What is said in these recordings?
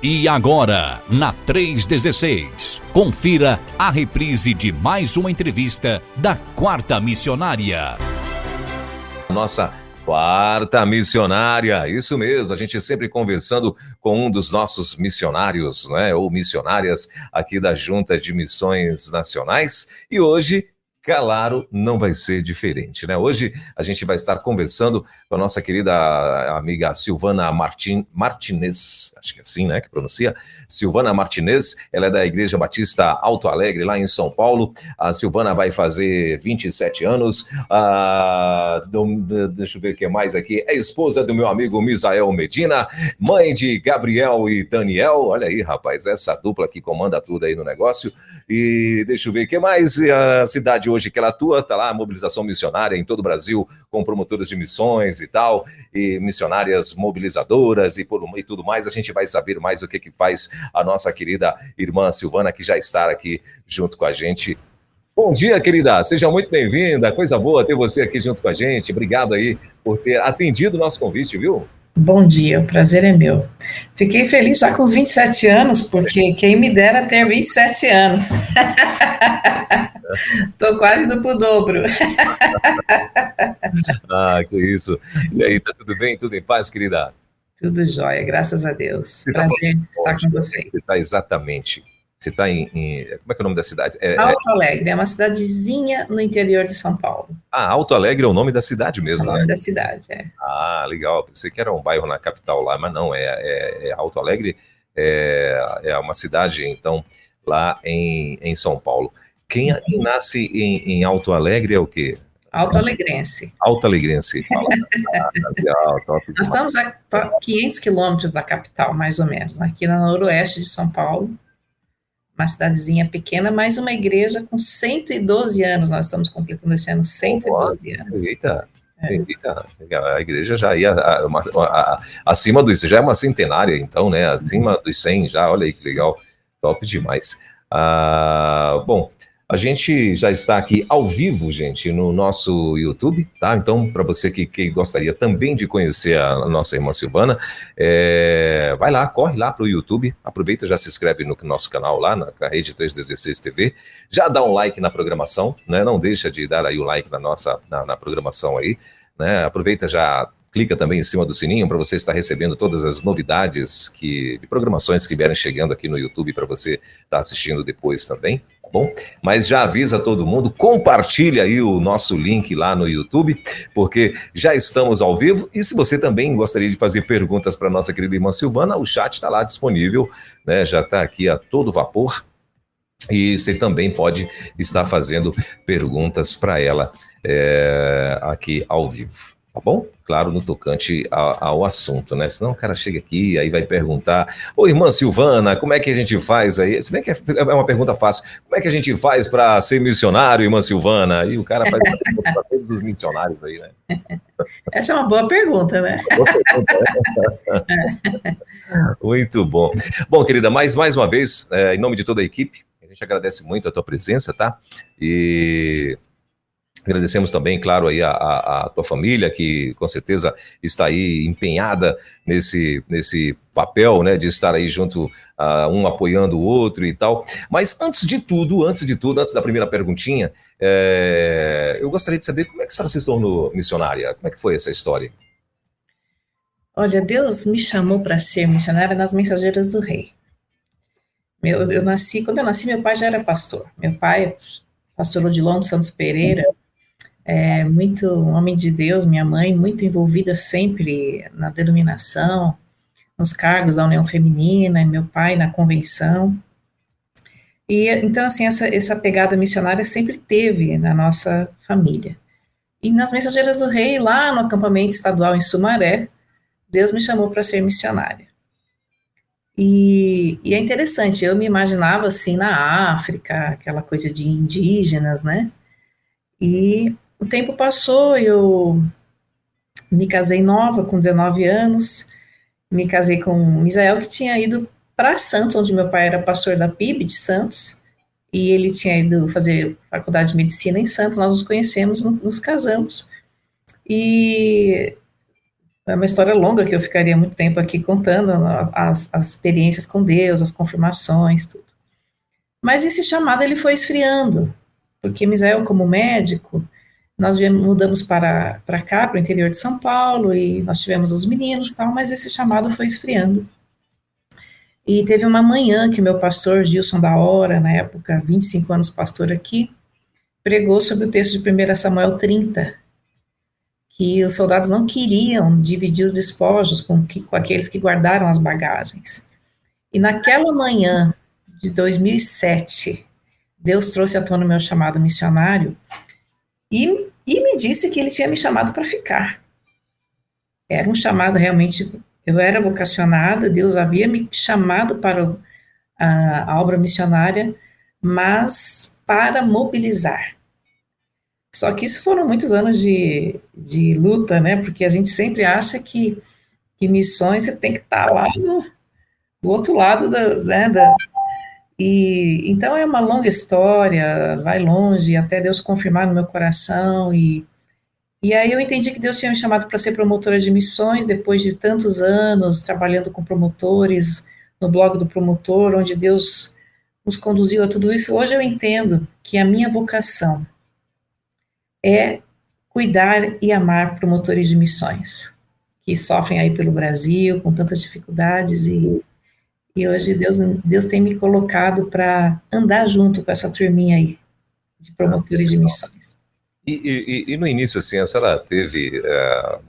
E agora, na 316, confira a reprise de mais uma entrevista da Quarta Missionária. Nossa Quarta Missionária, isso mesmo, a gente sempre conversando com um dos nossos missionários, né, ou missionárias aqui da Junta de Missões Nacionais, e hoje, claro, não vai ser diferente, né? Hoje a gente vai estar conversando com a nossa querida amiga Silvana Martinez, acho que é assim, né, que pronuncia, Silvana Martinez. Ela é da Igreja Batista Alto Alegre, lá em São Paulo. A Silvana vai fazer 27 anos, deixa eu ver o que mais aqui, é esposa do meu amigo Misael Medina, mãe de Gabriel e Daniel. Olha aí, rapaz, essa dupla que comanda tudo aí no negócio. E deixa eu ver o que mais, a cidade hoje que ela atua, tá lá a mobilização missionária em todo o Brasil, com promotoras de missões e tal, e missionárias mobilizadoras e tudo mais. A gente vai saber mais o que faz a nossa querida irmã Silvana, que já está aqui junto com a gente. Bom dia, querida, seja muito bem-vinda, coisa boa ter você aqui junto com a gente. Obrigado aí por ter atendido o nosso convite, viu? Bom dia, o prazer é meu. Fiquei feliz já com os 27 anos, porque quem me dera ter 27 anos. Tô quase indo pro dobro. Que isso. E aí, tá tudo bem? Tudo em paz, querida? Tudo jóia, graças a Deus. Prazer estar com vocês. Você está exatamente... Você está em... Como é que é o nome da cidade? Alto Alegre, é uma cidadezinha no interior de São Paulo. Alto Alegre é o nome da cidade mesmo, né? É o nome da cidade, é. Legal. Pensei que era um bairro na capital lá, mas não, é Alto Alegre, é uma cidade, então, lá em São Paulo. Quem nasce em Alto Alegre é o quê? Alto Alegrense. Alto Alegrense. Fala. Legal, top. Nós estamos a 500 quilômetros da capital, mais ou menos, aqui no noroeste de São Paulo. Uma cidadezinha pequena, mas uma igreja com 112 anos. Nós estamos completando esse ano 112 anos. Eita, a igreja já ia acima dos... Já é uma centenária, então, né? Sim. Acima dos 100 já, olha aí que legal. Top demais. Bom, a gente já está aqui ao vivo, gente, no nosso YouTube, tá? Então, para você que gostaria também de conhecer a nossa irmã Silvana, vai lá, corre lá para o YouTube, aproveita, já se inscreve no nosso canal lá, na Rede 316 TV, já dá um like na programação, né? Não deixa de dar aí o like na programação aí, né? Aproveita, já clica também em cima do sininho para você estar recebendo todas as novidades de programações que vierem chegando aqui no YouTube para você estar assistindo depois também. Bom, mas já avisa todo mundo, compartilha aí o nosso link lá no YouTube, porque já estamos ao vivo. E se você também gostaria de fazer perguntas para a nossa querida irmã Silvana, o chat está lá disponível, né? Já está aqui a todo vapor. E você também pode estar fazendo perguntas para ela aqui ao vivo. Tá bom? Claro, no tocante ao assunto, né? Senão o cara chega aqui, aí vai perguntar: ô, irmã Silvana, como é que a gente faz aí? Se bem que é uma pergunta fácil. Como é que a gente faz para ser missionário, irmã Silvana? E o cara faz uma pergunta para todos os missionários aí, né? Essa é uma boa pergunta, né? Muito bom. Bom, querida, mais uma vez, em nome de toda a equipe, a gente agradece muito a tua presença, tá? E... agradecemos também, claro, aí a tua família, que com certeza está aí empenhada nesse papel, né, de estar aí junto, um apoiando o outro e tal. Mas antes de tudo, antes da primeira perguntinha, eu gostaria de saber como é que a senhora se tornou missionária? Como é que foi essa história? Olha, Deus me chamou para ser missionária nas Mensageiras do Rei. Quando eu nasci, meu pai já era pastor. Meu pai, pastor Odilon Santos Pereira, muito homem de Deus, minha mãe muito envolvida sempre na denominação, nos cargos da União Feminina, e meu pai na convenção. E então, assim, essa pegada missionária sempre teve na nossa família. E nas Mensageiras do Rei, lá no acampamento estadual em Sumaré, Deus me chamou para ser missionária. E é interessante, eu me imaginava assim na África, aquela coisa de indígenas, né? E o tempo passou, eu me casei nova, com 19 anos, me casei com o Misael, que tinha ido para Santos, onde meu pai era pastor da PIB de Santos, e ele tinha ido fazer faculdade de medicina em Santos. Nós nos conhecemos, nos casamos, e É uma história longa que eu ficaria muito tempo aqui contando as experiências com Deus, as confirmações, tudo. Mas esse chamado ele foi esfriando, porque Misael, como médico, nós mudamos para cá, para o interior de São Paulo, e nós tivemos os meninos e tal, mas esse chamado foi esfriando. E teve uma manhã que meu pastor, Gilson da Hora, na época, 25 anos pastor aqui, pregou sobre o texto de 1 Samuel 30, que os soldados não queriam dividir os despojos com aqueles que guardaram as bagagens. E naquela manhã de 2007, Deus trouxe à tona o meu chamado missionário e me disse que ele tinha me chamado para ficar. Era um chamado realmente, eu era vocacionada, Deus havia me chamado para a obra missionária, mas para mobilizar. Só que isso foram muitos anos de luta, né? Porque a gente sempre acha que missões você tem que estar lá do outro lado e então é uma longa história, vai longe, até Deus confirmar no meu coração, e aí eu entendi que Deus tinha me chamado para ser promotora de missões, depois de tantos anos trabalhando com promotores, no blog do promotor, onde Deus nos conduziu a tudo isso. Hoje eu entendo que a minha vocação é cuidar e amar promotores de missões, que sofrem aí pelo Brasil, com tantas dificuldades, e hoje Deus tem me colocado para andar junto com essa turminha aí, de promotores de missões. E no início, assim, a senhora teve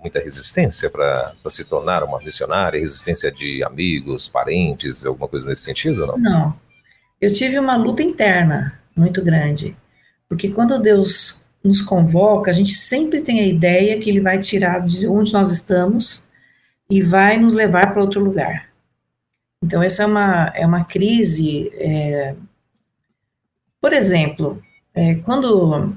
muita resistência para se tornar uma missionária, resistência de amigos, parentes, alguma coisa nesse sentido, ou não? Não, eu tive uma luta interna muito grande, porque quando Deus nos convoca, a gente sempre tem a ideia que Ele vai tirar de onde nós estamos e vai nos levar para outro lugar. Então, essa é uma crise. Por exemplo, quando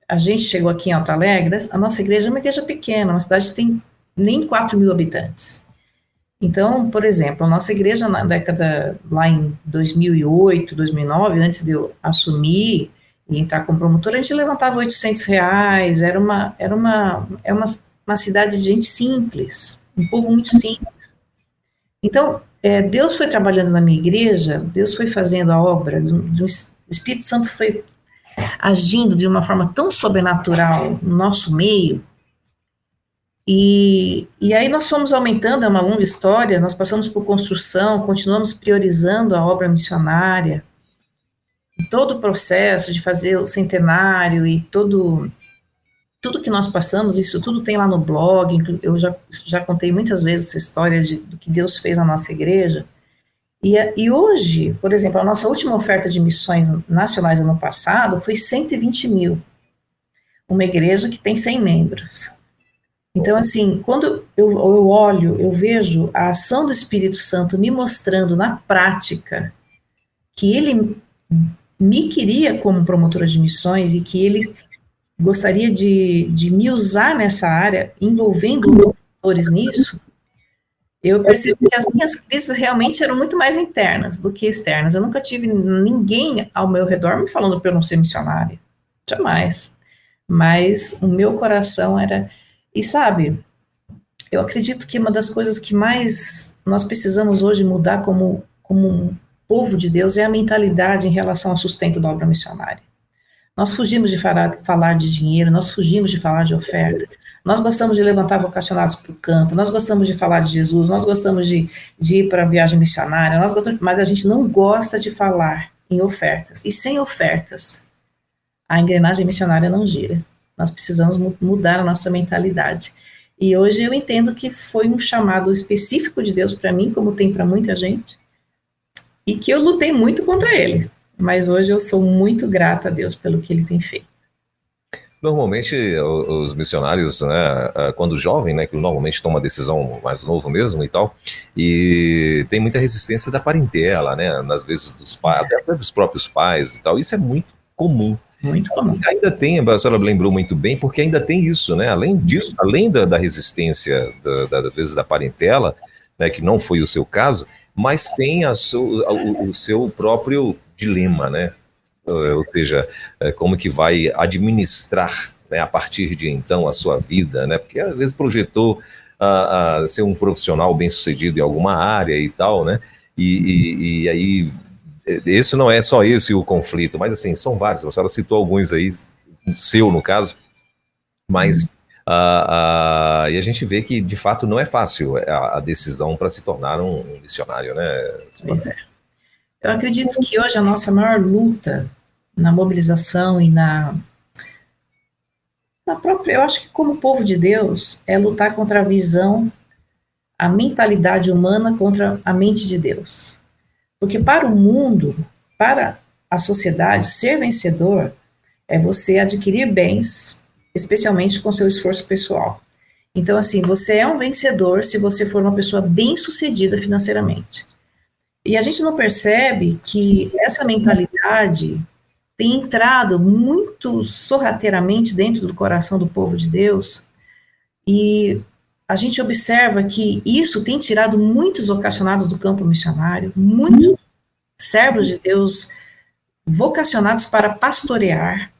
a gente chegou aqui em Alto Alegre, a nossa igreja é uma igreja pequena, uma cidade que tem nem 4.000 habitantes. Então, por exemplo, a nossa igreja na década, lá em 2008, 2009, antes de eu assumir e entrar como promotora, a gente levantava R$800, era uma cidade de gente simples, um povo muito simples. Então, Deus foi trabalhando na minha igreja, Deus foi fazendo a obra, o Espírito Santo foi agindo de uma forma tão sobrenatural no nosso meio, e aí nós fomos aumentando, é uma longa história, nós passamos por construção, continuamos priorizando a obra missionária, todo o processo de fazer o centenário e tudo que nós passamos, isso tudo tem lá no blog, eu já contei muitas vezes essa história do que Deus fez na nossa igreja, e hoje, por exemplo, a nossa última oferta de missões nacionais ano passado foi 120 mil, uma igreja que tem 100 membros. Então, assim, quando eu olho, eu vejo a ação do Espírito Santo me mostrando na prática que Ele me queria como promotora de missões e que Ele gostaria de me usar nessa área, envolvendo os autores nisso, eu percebi que as minhas crises realmente eram muito mais internas do que externas. Eu nunca tive ninguém ao meu redor me falando para eu não ser missionária. Jamais. Mas o meu coração era... E sabe, eu acredito que uma das coisas que mais nós precisamos hoje mudar como um povo de Deus é a mentalidade em relação ao sustento da obra missionária. Nós fugimos de falar de dinheiro, nós fugimos de falar de oferta, nós gostamos de levantar vocacionados para o campo, nós gostamos de falar de Jesus, nós gostamos de ir para a viagem missionária, mas a gente não gosta de falar em ofertas. E sem ofertas, a engrenagem missionária não gira. Nós precisamos mudar a nossa mentalidade. E hoje eu entendo que foi um chamado específico de Deus para mim, como tem para muita gente, e que eu lutei muito contra ele. Mas hoje eu sou muito grata a Deus pelo que Ele tem feito. Normalmente, os missionários, né, quando jovem, né, que normalmente toma uma decisão mais novo mesmo e tal, e tem muita resistência da parentela, né, às vezes dos pais, até dos próprios pais e tal, isso é muito comum. Muito comum. Ainda tem, a senhora lembrou muito bem, porque ainda tem isso, né, além disso, além da resistência, às vezes da parentela, né, que não foi o seu caso, mas tem o seu próprio dilema, né? Ou seja, como que vai administrar, né, a partir de então a sua vida, né? Porque às vezes projetou a ser um profissional bem-sucedido em alguma área e tal, né? E aí, esse não é só esse o conflito, mas assim, são vários. A senhora citou alguns aí, seu no caso, mas e a gente vê que de fato não é fácil a decisão para se tornar um missionário, né? Pois é. Eu acredito que hoje a nossa maior luta na mobilização e na própria, eu acho que como povo de Deus, é lutar contra a visão, a mentalidade humana contra a mente de Deus. Porque para o mundo, para a sociedade, ser vencedor é você adquirir bens, especialmente com seu esforço pessoal. Então, assim, você é um vencedor se você for uma pessoa bem-sucedida financeiramente. E a gente não percebe que essa mentalidade tem entrado muito sorrateiramente dentro do coração do povo de Deus, e a gente observa que isso tem tirado muitos vocacionados do campo missionário, muitos servos de Deus vocacionados para pastorear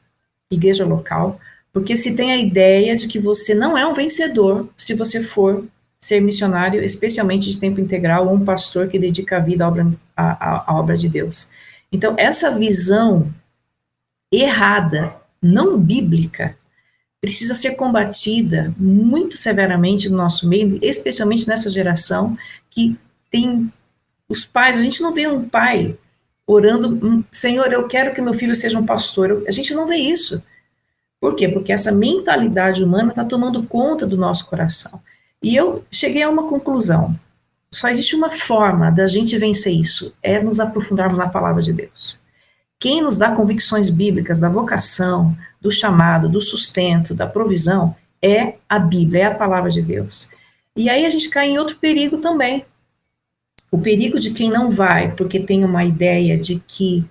igreja local, porque se tem a ideia de que você não é um vencedor se você for ser missionário, especialmente de tempo integral, ou um pastor que dedica a vida à obra de Deus. Então, essa visão errada, não bíblica, precisa ser combatida muito severamente no nosso meio, especialmente nessa geração que tem os pais. A gente não vê um pai orando, Senhor, eu quero que meu filho seja um pastor. A gente não vê isso. Por quê? Porque essa mentalidade humana está tomando conta do nosso coração. E eu cheguei a uma conclusão. Só existe uma forma da gente vencer isso, é nos aprofundarmos na palavra de Deus. Quem nos dá convicções bíblicas da vocação, do chamado, do sustento, da provisão, é a Bíblia, é a palavra de Deus. E aí a gente cai em outro perigo também. O perigo de quem não vai, porque tem uma ideia de que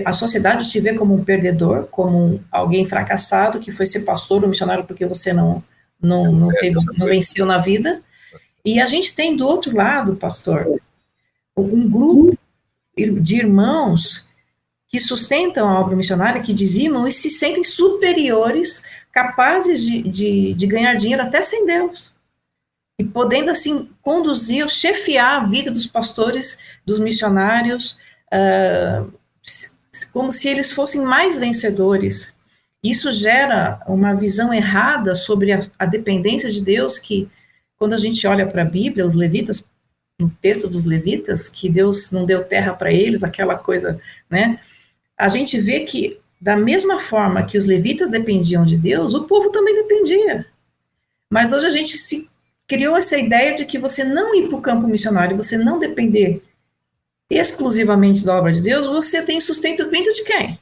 a sociedade te vê como um perdedor, como alguém fracassado, que foi ser pastor ou missionário porque você não venceu na vida. E a gente tem do outro lado, pastor, um grupo de irmãos que sustentam a obra missionária, que dizimam e se sentem superiores, capazes de ganhar dinheiro até sem Deus. E podendo, assim, conduzir, chefiar a vida dos pastores, dos missionários, como se eles fossem mais vencedores. Isso gera uma visão errada sobre a dependência de Deus, que, quando a gente olha para a Bíblia, os levitas, no texto dos levitas, que Deus não deu terra para eles, aquela coisa, né? A gente vê que, da mesma forma que os levitas dependiam de Deus, o povo também dependia. Mas hoje a gente criou essa ideia de que você não ir para o campo missionário, você não depender exclusivamente da obra de Deus, você tem sustento vindo de quem?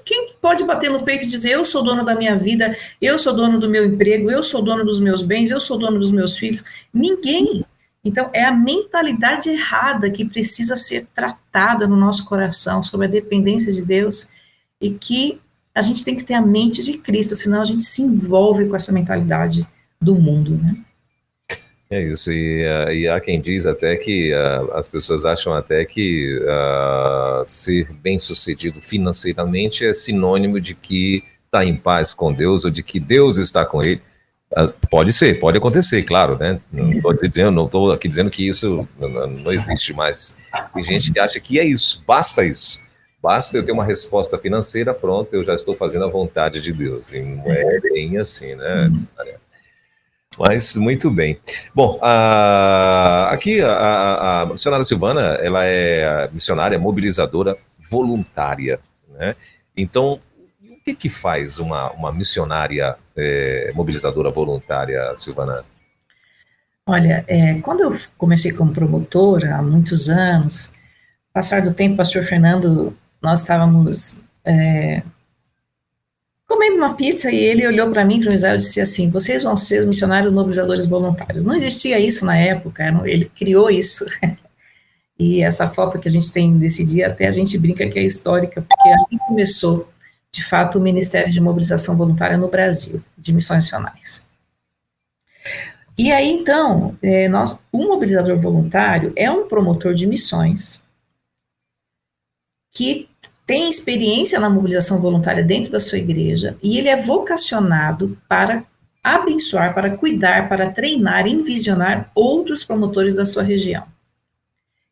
Quem pode bater no peito e dizer, eu sou dono da minha vida, eu sou dono do meu emprego, eu sou dono dos meus bens, eu sou dono dos meus filhos? Ninguém. Então, é a mentalidade errada que precisa ser tratada no nosso coração sobre a dependência de Deus, e que a gente tem que ter a mente de Cristo, senão a gente se envolve com essa mentalidade do mundo, né? É isso, e há quem diz até que as pessoas acham até que ser bem-sucedido financeiramente é sinônimo de que está em paz com Deus, ou de que Deus está com ele. Pode ser, pode acontecer, claro, né? Não estou aqui dizendo que isso não existe, mas tem gente que acha que é isso, basta isso. Basta eu ter uma resposta financeira, pronto, eu já estou fazendo a vontade de Deus. E não é bem assim, né? Mas, muito bem. Bom, aqui a missionária Silvana, ela é missionária mobilizadora voluntária, né? Então, o que faz uma missionária mobilizadora voluntária, Silvana? Olha, quando eu comecei como promotora, há muitos anos, passar do tempo, pastor Fernando, nós estávamos comendo uma pizza e ele olhou para mim, para o Israel, e disse assim, vocês vão ser missionários mobilizadores voluntários. Não existia isso na época, ele criou isso. E essa foto que a gente tem desse dia, até a gente brinca que é histórica, porque aí começou, de fato, o Ministério de Mobilização Voluntária no Brasil, de missões nacionais. E aí, então, um mobilizador voluntário é um promotor de missões que tem experiência na mobilização voluntária dentro da sua igreja, e ele é vocacionado para abençoar, para cuidar, para treinar, envisionar outros promotores da sua região.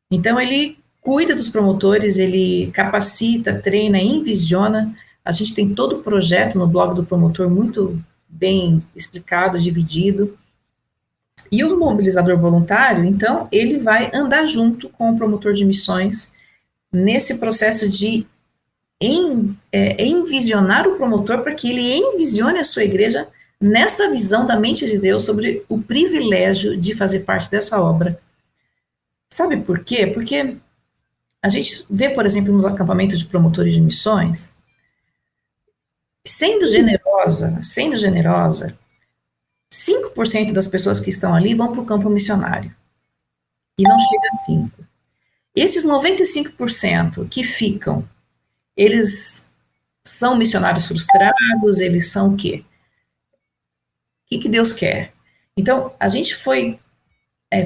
Então, ele cuida dos promotores, ele capacita, treina, envisiona. A gente tem todo o projeto no blog do promotor muito bem explicado, dividido. E o mobilizador voluntário, então, ele vai andar junto com o promotor de missões nesse processo de envisionar o promotor para que ele envisione a sua igreja nesta visão da mente de Deus sobre o privilégio de fazer parte dessa obra. Sabe por quê? Porque a gente vê, por exemplo, nos acampamentos de promotores de missões, sendo generosa, 5% das pessoas que estão ali vão para o campo missionário. E não chega a 5%. Esses 95% que ficam, eles são missionários frustrados, eles são o quê? O que Deus quer? Então, a gente foi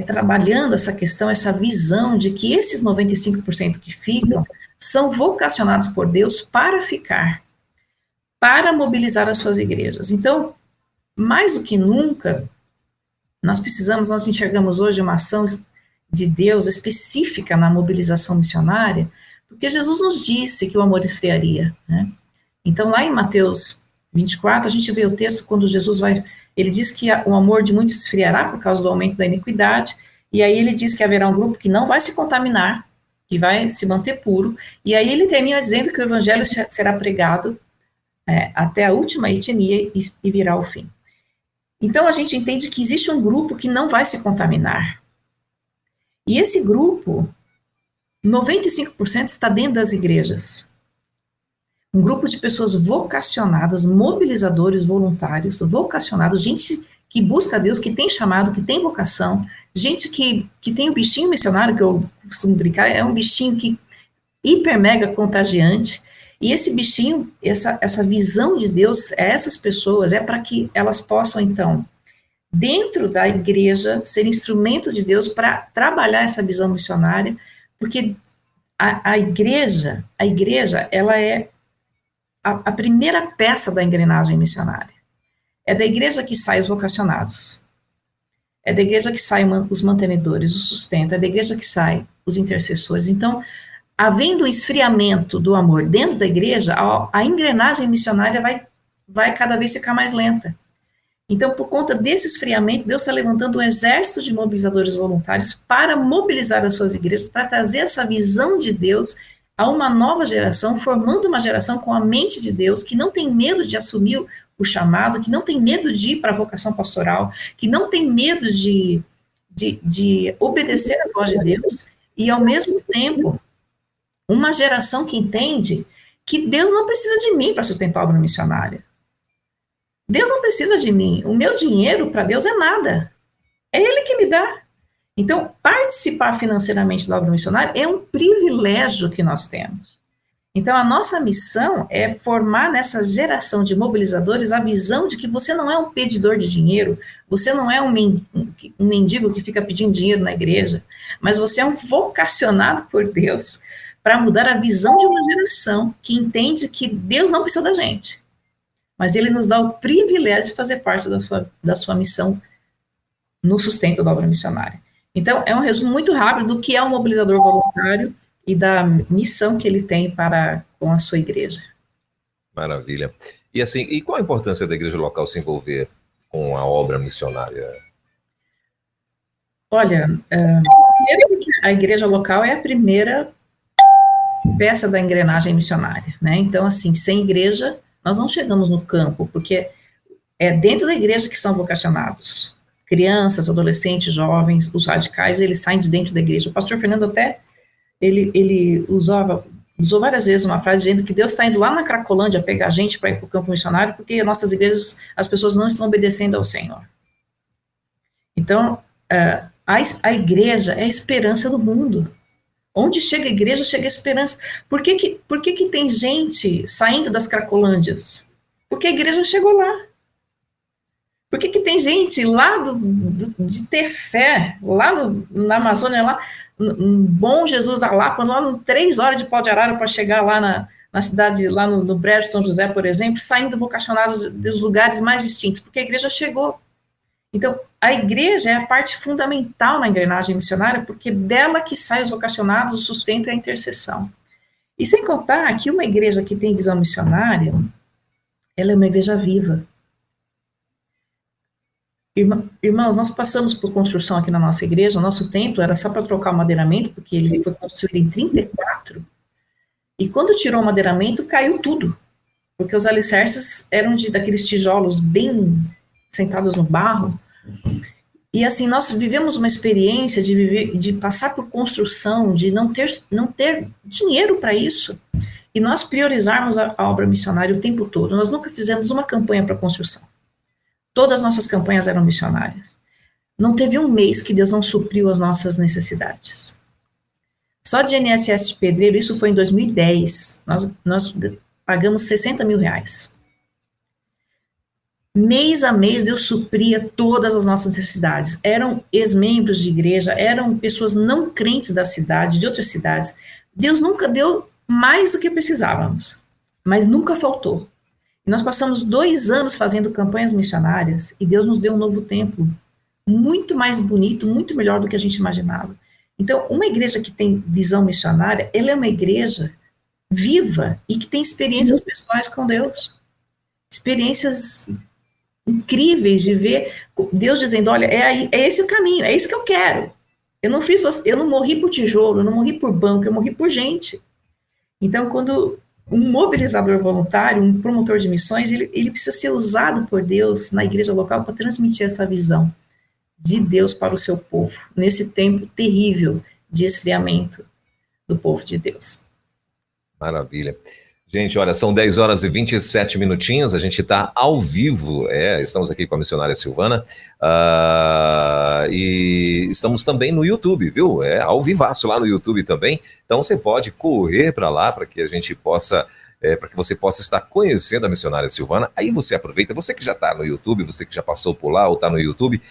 trabalhando essa questão, essa visão de que esses 95% que ficam são vocacionados por Deus para ficar, para mobilizar as suas igrejas. Então, mais do que nunca, nós enxergamos hoje uma ação de Deus específica na mobilização missionária, porque Jesus nos disse que o amor esfriaria, né? Então, lá em Mateus 24, a gente vê o texto quando Jesus ele diz que o amor de muitos esfriará por causa do aumento da iniquidade, e aí ele diz que haverá um grupo que não vai se contaminar, que vai se manter puro, e aí ele termina dizendo que o evangelho será pregado até a última etnia e virá o fim. Então, a gente entende que existe um grupo que não vai se contaminar. E esse grupo, 95% está dentro das igrejas. Um grupo de pessoas vocacionadas, mobilizadores voluntários, vocacionados, gente que busca Deus, que tem chamado, que tem vocação, gente que tem o bichinho missionário, que eu costumo brincar, é um bichinho que hiper mega contagiante, e esse bichinho, essa visão de Deus, essas pessoas, para que elas possam, então, dentro da igreja, ser instrumento de Deus para trabalhar essa visão missionária, porque a igreja, ela é a primeira peça da engrenagem missionária. É da igreja que saem os vocacionados. É da igreja que saem os mantenedores, o sustento. É da igreja que saem os intercessores. Então, havendo um esfriamento do amor dentro da igreja, a engrenagem missionária vai cada vez ficar mais lenta. Então, por conta desse esfriamento, Deus está levantando um exército de mobilizadores voluntários para mobilizar as suas igrejas, para trazer essa visão de Deus a uma nova geração, formando uma geração com a mente de Deus, que não tem medo de assumir o chamado, que não tem medo de ir para a vocação pastoral, que não tem medo de obedecer a voz de Deus, e ao mesmo tempo, uma geração que entende que Deus não precisa de mim para sustentar a obra missionária. Deus não precisa de mim. O meu dinheiro para Deus é nada. É Ele que me dá. Então, participar financeiramente da obra missionária é um privilégio que nós temos. Então, a nossa missão é formar nessa geração de mobilizadores a visão de que você não é um pedidor de dinheiro, você não é um mendigo que fica pedindo dinheiro na igreja, mas você é um vocacionado por Deus para mudar a visão de uma geração que entende que Deus não precisa da gente, mas Ele nos dá o privilégio de fazer parte da sua missão no sustento da obra missionária. Então, é um resumo muito rápido do que é um mobilizador voluntário e da missão que ele tem com a sua igreja. Maravilha. E assim, e qual a importância da igreja local se envolver com a obra missionária? Olha, primeiro, a igreja local é a primeira peça da engrenagem missionária, né? Então, assim, sem igreja, nós não chegamos no campo, porque é dentro da igreja que são vocacionados. Crianças, adolescentes, jovens, os radicais, eles saem de dentro da igreja. O pastor Fernando até, ele usou várias vezes uma frase dizendo que Deus está indo lá na Cracolândia pegar gente para ir para o campo missionário, porque as nossas igrejas, as pessoas não estão obedecendo ao Senhor. Então, a igreja é a esperança do mundo. Onde chega a igreja, chega a esperança. Por que tem gente saindo das Cracolândias? Porque a igreja chegou lá. Por que tem gente lá de Tefé, lá na Amazônia, lá, um bom Jesus da Lapa, lá 3 horas de pau de arara para chegar lá na cidade, lá no Brejo São José, por exemplo, saindo vocacionados dos lugares mais distintos, porque a igreja chegou. Então, a igreja é a parte fundamental na engrenagem missionária, porque dela que saem os vocacionados, o sustento e a intercessão. E sem contar que uma igreja que tem visão missionária, ela é uma igreja viva. Irmãos, nós passamos por construção aqui na nossa igreja, o nosso templo era só para trocar o madeiramento, porque ele foi construído em 34, e quando tirou o madeiramento, caiu tudo, porque os alicerces eram daqueles tijolos bem sentados no barro, e assim, nós vivemos uma experiência de passar por construção, de não ter dinheiro para isso, e nós priorizarmos a obra missionária o tempo todo. Nós nunca fizemos uma campanha para construção. Todas as nossas campanhas eram missionárias. Não teve um mês que Deus não supriu as nossas necessidades. Só de INSS de pedreiro, isso foi em 2010, nós pagamos 60 mil reais. Mês a mês, Deus supria todas as nossas necessidades. Eram ex-membros de igreja, eram pessoas não crentes da cidade, de outras cidades. Deus nunca deu mais do que precisávamos, mas nunca faltou. E nós passamos 2 anos fazendo campanhas missionárias e Deus nos deu um novo templo, muito mais bonito, muito melhor do que a gente imaginava. Então, uma igreja que tem visão missionária, ela é uma igreja viva e que tem experiências pessoais com Deus. Experiências incríveis de ver Deus dizendo, olha, é esse o caminho, é isso que eu quero. Eu não morri por tijolo, eu não morri por banco, eu morri por gente. Então, quando um mobilizador voluntário, um promotor de missões, ele precisa ser usado por Deus na igreja local para transmitir essa visão de Deus para o seu povo, nesse tempo terrível de esfriamento do povo de Deus. Maravilha. Gente, olha, são 10 horas e 27 minutinhos, a gente está ao vivo, estamos aqui com a missionária Silvana, e estamos também no YouTube, viu? Ao vivaço lá no YouTube também, então você pode correr para lá para que a gente possa, para que você possa estar conhecendo a missionária Silvana. Aí você aproveita, você que já está no YouTube, você que já passou por lá ou está no YouTube,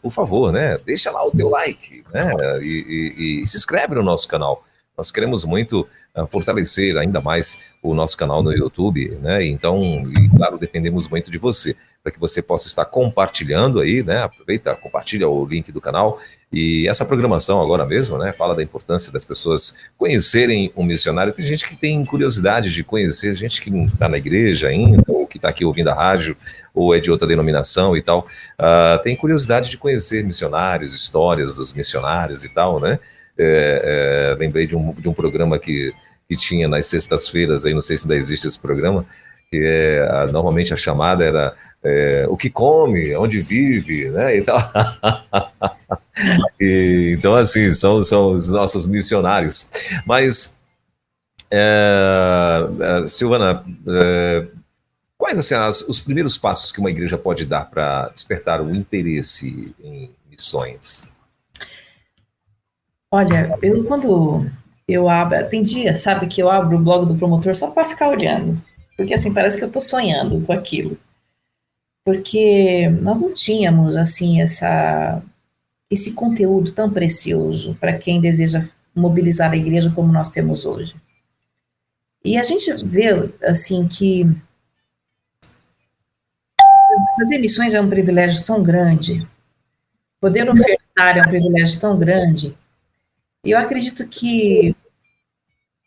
por favor, né? Deixa lá o teu like, né? E se inscreve no nosso canal. Nós queremos muito fortalecer ainda mais o nosso canal no YouTube, né? Então, claro, dependemos muito de você, para que você possa estar compartilhando aí, né? Aproveita, compartilha o link do canal. E essa programação agora mesmo, né? Fala da importância das pessoas conhecerem um missionário. Tem gente que tem curiosidade de conhecer, gente que não está na igreja ainda, ou que está aqui ouvindo a rádio, ou é de outra denominação e tal. Tem curiosidade de conhecer missionários, histórias dos missionários e tal, né? Lembrei de um programa que tinha nas sextas-feiras, aí não sei se ainda existe esse programa, que normalmente a chamada era o que come, onde vive, né, e tal. Então, assim, são os nossos missionários. Mas, Silvana, quais assim, os primeiros passos que uma igreja pode dar para despertar o interesse em missões? Olha, quando eu abro, tem dia, sabe, que eu abro o blog do promotor só para ficar olhando, porque assim, parece que eu estou sonhando com aquilo, porque nós não tínhamos, assim, esse conteúdo tão precioso para quem deseja mobilizar a igreja como nós temos hoje. E a gente vê, assim, que fazer missões é um privilégio tão grande, poder ofertar é um privilégio tão grande. E eu acredito que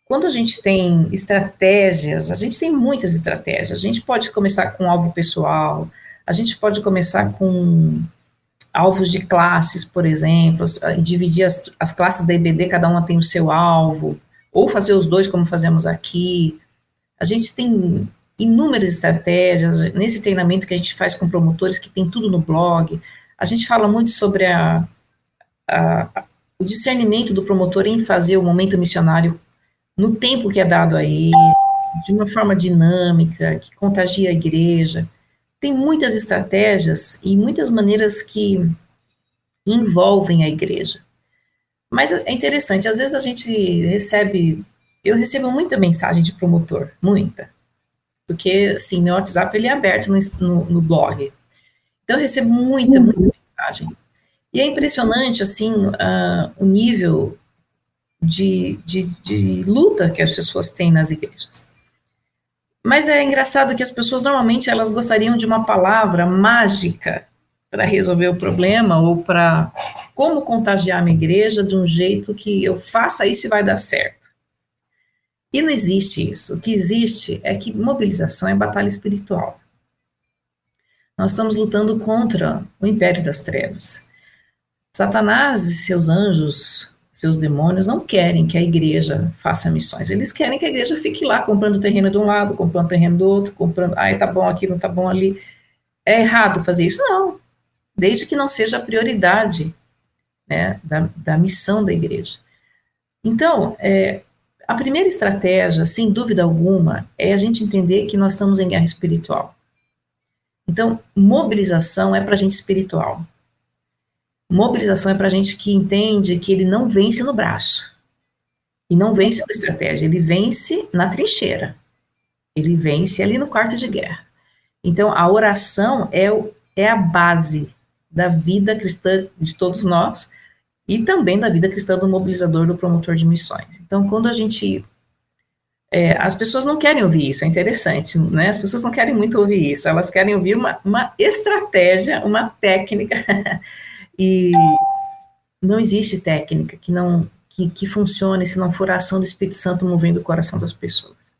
quando a gente tem estratégias, a gente tem muitas estratégias. A gente pode começar com alvo pessoal, a gente pode começar com alvos de classes, por exemplo, dividir as classes da IBD, cada uma tem o seu alvo, ou fazer os dois como fazemos aqui. A gente tem inúmeras estratégias. Nesse treinamento que a gente faz com promotores, que tem tudo no blog, a gente fala muito sobre o discernimento do promotor em fazer o momento missionário no tempo que é dado a ele, de uma forma dinâmica, que contagia a igreja. Tem muitas estratégias e muitas maneiras que envolvem a igreja. Mas é interessante, às vezes a gente eu recebo muita mensagem de promotor, muita, porque, assim, meu WhatsApp ele é aberto no blog, então eu recebo muita mensagem. E é impressionante, assim, o nível de luta que as pessoas têm nas igrejas. Mas é engraçado que as pessoas, normalmente, elas gostariam de uma palavra mágica para resolver o problema, ou para como contagiar a minha igreja de um jeito que eu faça isso e vai dar certo. E não existe isso. O que existe é que mobilização é batalha espiritual. Nós estamos lutando contra o império das trevas. Satanás e seus anjos, seus demônios, não querem que a igreja faça missões. Eles querem que a igreja fique lá, comprando terreno de um lado, comprando terreno do outro, comprando, tá bom aqui, não tá bom ali. É errado fazer isso? Não. Desde que não seja a prioridade, né, da missão da igreja. Então, a primeira estratégia, sem dúvida alguma, é a gente entender que nós estamos em guerra espiritual. Então, mobilização é para gente espiritual. Mobilização é para gente que entende que ele não vence no braço. E não vence com estratégia, ele vence na trincheira. Ele vence ali no quarto de guerra. Então, a oração é a base da vida cristã de todos nós e também da vida cristã do mobilizador, do promotor de missões. Então, quando a gente... as pessoas não querem ouvir isso, é interessante, né? As pessoas não querem muito ouvir isso, elas querem ouvir uma estratégia, uma técnica, e não existe técnica que funcione se não for a ação do Espírito Santo movendo o coração das pessoas.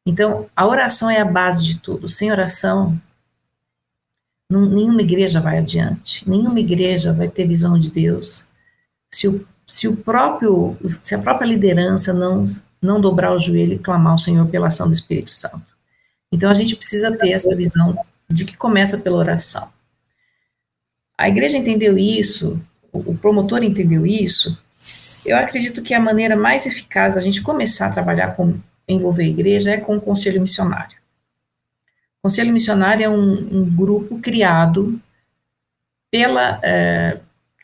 Então, a oração é a base de tudo. Sem oração, nenhuma igreja vai adiante, nenhuma igreja vai ter visão de Deus. Se a própria liderança não dobrar o joelho e clamar ao Senhor pela ação do Espírito Santo. Então, a gente precisa ter essa visão de que começa pela oração. A igreja entendeu isso, o promotor entendeu isso. Eu acredito que a maneira mais eficaz da gente começar a trabalhar envolver a igreja é com o conselho missionário. O conselho missionário é um grupo criado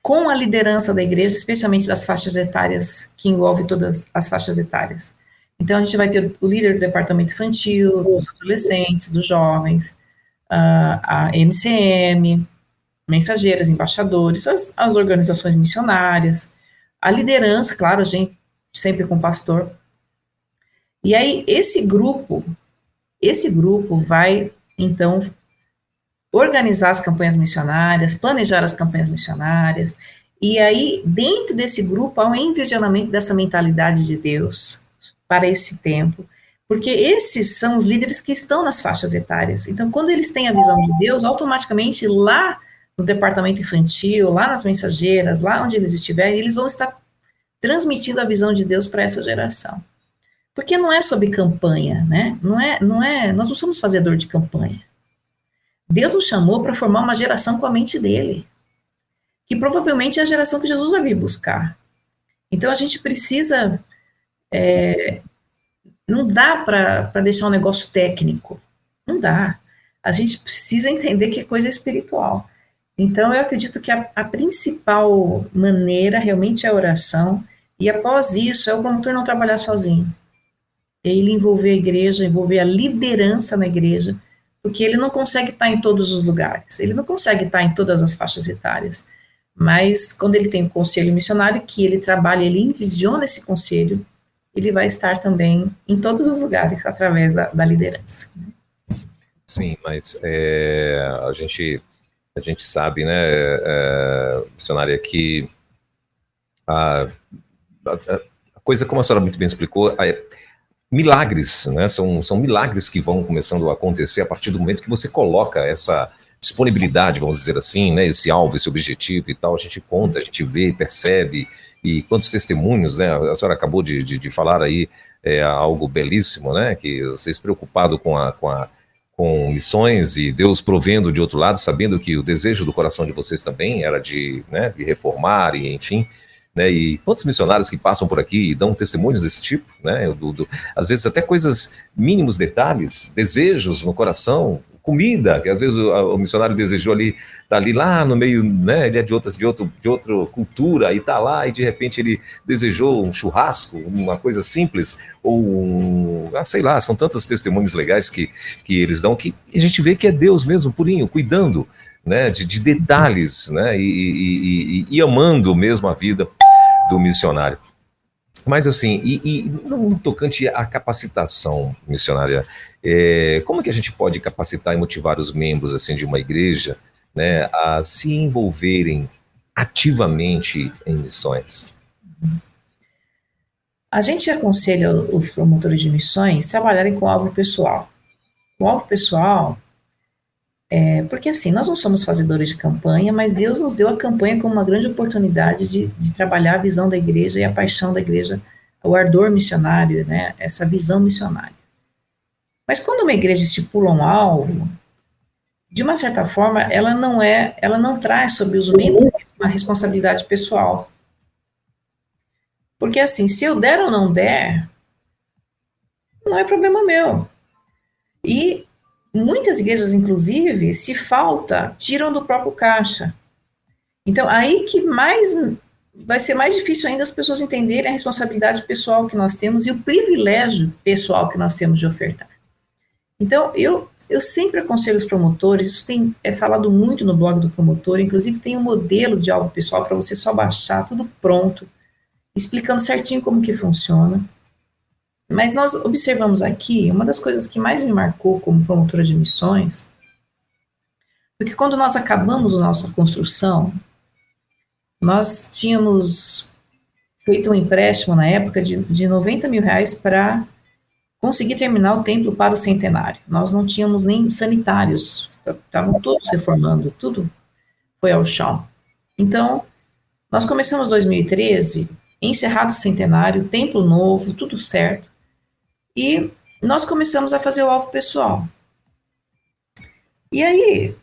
com a liderança da igreja, especialmente das faixas etárias, que envolve todas as faixas etárias. Então, a gente vai ter o líder do departamento infantil, dos adolescentes, dos jovens, a MCM, mensageiros, embaixadores, as organizações missionárias, a liderança, claro, a gente sempre com o pastor. E aí, esse grupo vai, então, organizar as campanhas missionárias, planejar as campanhas missionárias, e aí, dentro desse grupo, há um envisionamento dessa mentalidade de Deus para esse tempo, porque esses são os líderes que estão nas faixas etárias. Então, quando eles têm a visão de Deus, automaticamente, lá no departamento infantil, lá nas mensageiras, lá onde eles estiverem, eles vão estar transmitindo a visão de Deus para essa geração. Porque não é sobre campanha, né? Nós não somos fazedor de campanha. Deus nos chamou para formar uma geração com a mente dele, que provavelmente é a geração que Jesus vai vir buscar. Então, a gente precisa... não dá para deixar um negócio técnico. Não dá. A gente precisa entender que é coisa espiritual. Então, eu acredito que a principal maneira realmente é a oração, e após isso, é o promotor não trabalhar sozinho. É ele envolver a igreja, envolver a liderança na igreja, porque ele não consegue estar em todos os lugares, ele não consegue estar em todas as faixas etárias, mas quando ele tem um conselho missionário, que ele trabalha, ele envisiona esse conselho, ele vai estar também em todos os lugares, através da liderança. Sim, mas a gente sabe, né, missionária, que a coisa, como a senhora muito bem explicou, milagres, né, são milagres que vão começando a acontecer a partir do momento que você coloca essa disponibilidade, vamos dizer assim, né, esse alvo, esse objetivo e tal, a gente conta, a gente vê, percebe, e quantos testemunhos, né, a senhora acabou de falar aí, algo belíssimo, né, que vocês preocupados com missões e Deus provendo de outro lado, sabendo que o desejo do coração de vocês também era de reformar e enfim, né, e quantos missionários que passam por aqui e dão testemunhos desse tipo, né, às vezes até coisas, mínimos detalhes, desejos no coração, comida, que às vezes o missionário desejou ali, tá ali lá no meio, né, ele é de outra cultura, e tá lá, e de repente ele desejou um churrasco, uma coisa simples, ou sei lá, são tantos testemunhos legais que eles dão, que a gente vê que é Deus mesmo, purinho, cuidando, né, de detalhes, né, e amando mesmo a vida do missionário. Mas assim, e no tocante à capacitação missionária, como que a gente pode capacitar e motivar os membros assim de uma igreja, né, a se envolverem ativamente em missões? A gente aconselha os promotores de missões trabalharem com alvo pessoal. O alvo pessoal porque assim, nós não somos fazedores de campanha, mas Deus nos deu a campanha como uma grande oportunidade de trabalhar a visão da igreja e a paixão da igreja, o ardor missionário, né, essa visão missionária. Mas quando uma igreja estipula um alvo, de uma certa forma, ela não traz sobre os membros uma responsabilidade pessoal. Porque assim, se eu der ou não der, não é problema meu. E muitas igrejas, inclusive, se falta, tiram do próprio caixa. Então, aí que vai ser mais difícil ainda as pessoas entenderem a responsabilidade pessoal que nós temos e o privilégio pessoal que nós temos de ofertar. Então, eu sempre aconselho os promotores, isso é falado muito no blog do promotor, inclusive tem um modelo de alvo pessoal para você só baixar, tudo pronto, explicando certinho como que funciona. Mas nós observamos aqui, uma das coisas que mais me marcou como promotora de missões, porque quando nós acabamos a nossa construção, nós tínhamos feito um empréstimo na época de 90 mil reais para conseguir terminar o templo para o centenário. Nós não tínhamos nem sanitários, estavam todos reformando, tudo foi ao chão. Então, nós começamos 2013, encerrado o centenário, templo novo, tudo certo, e nós começamos a fazer o alvo pessoal. E aí,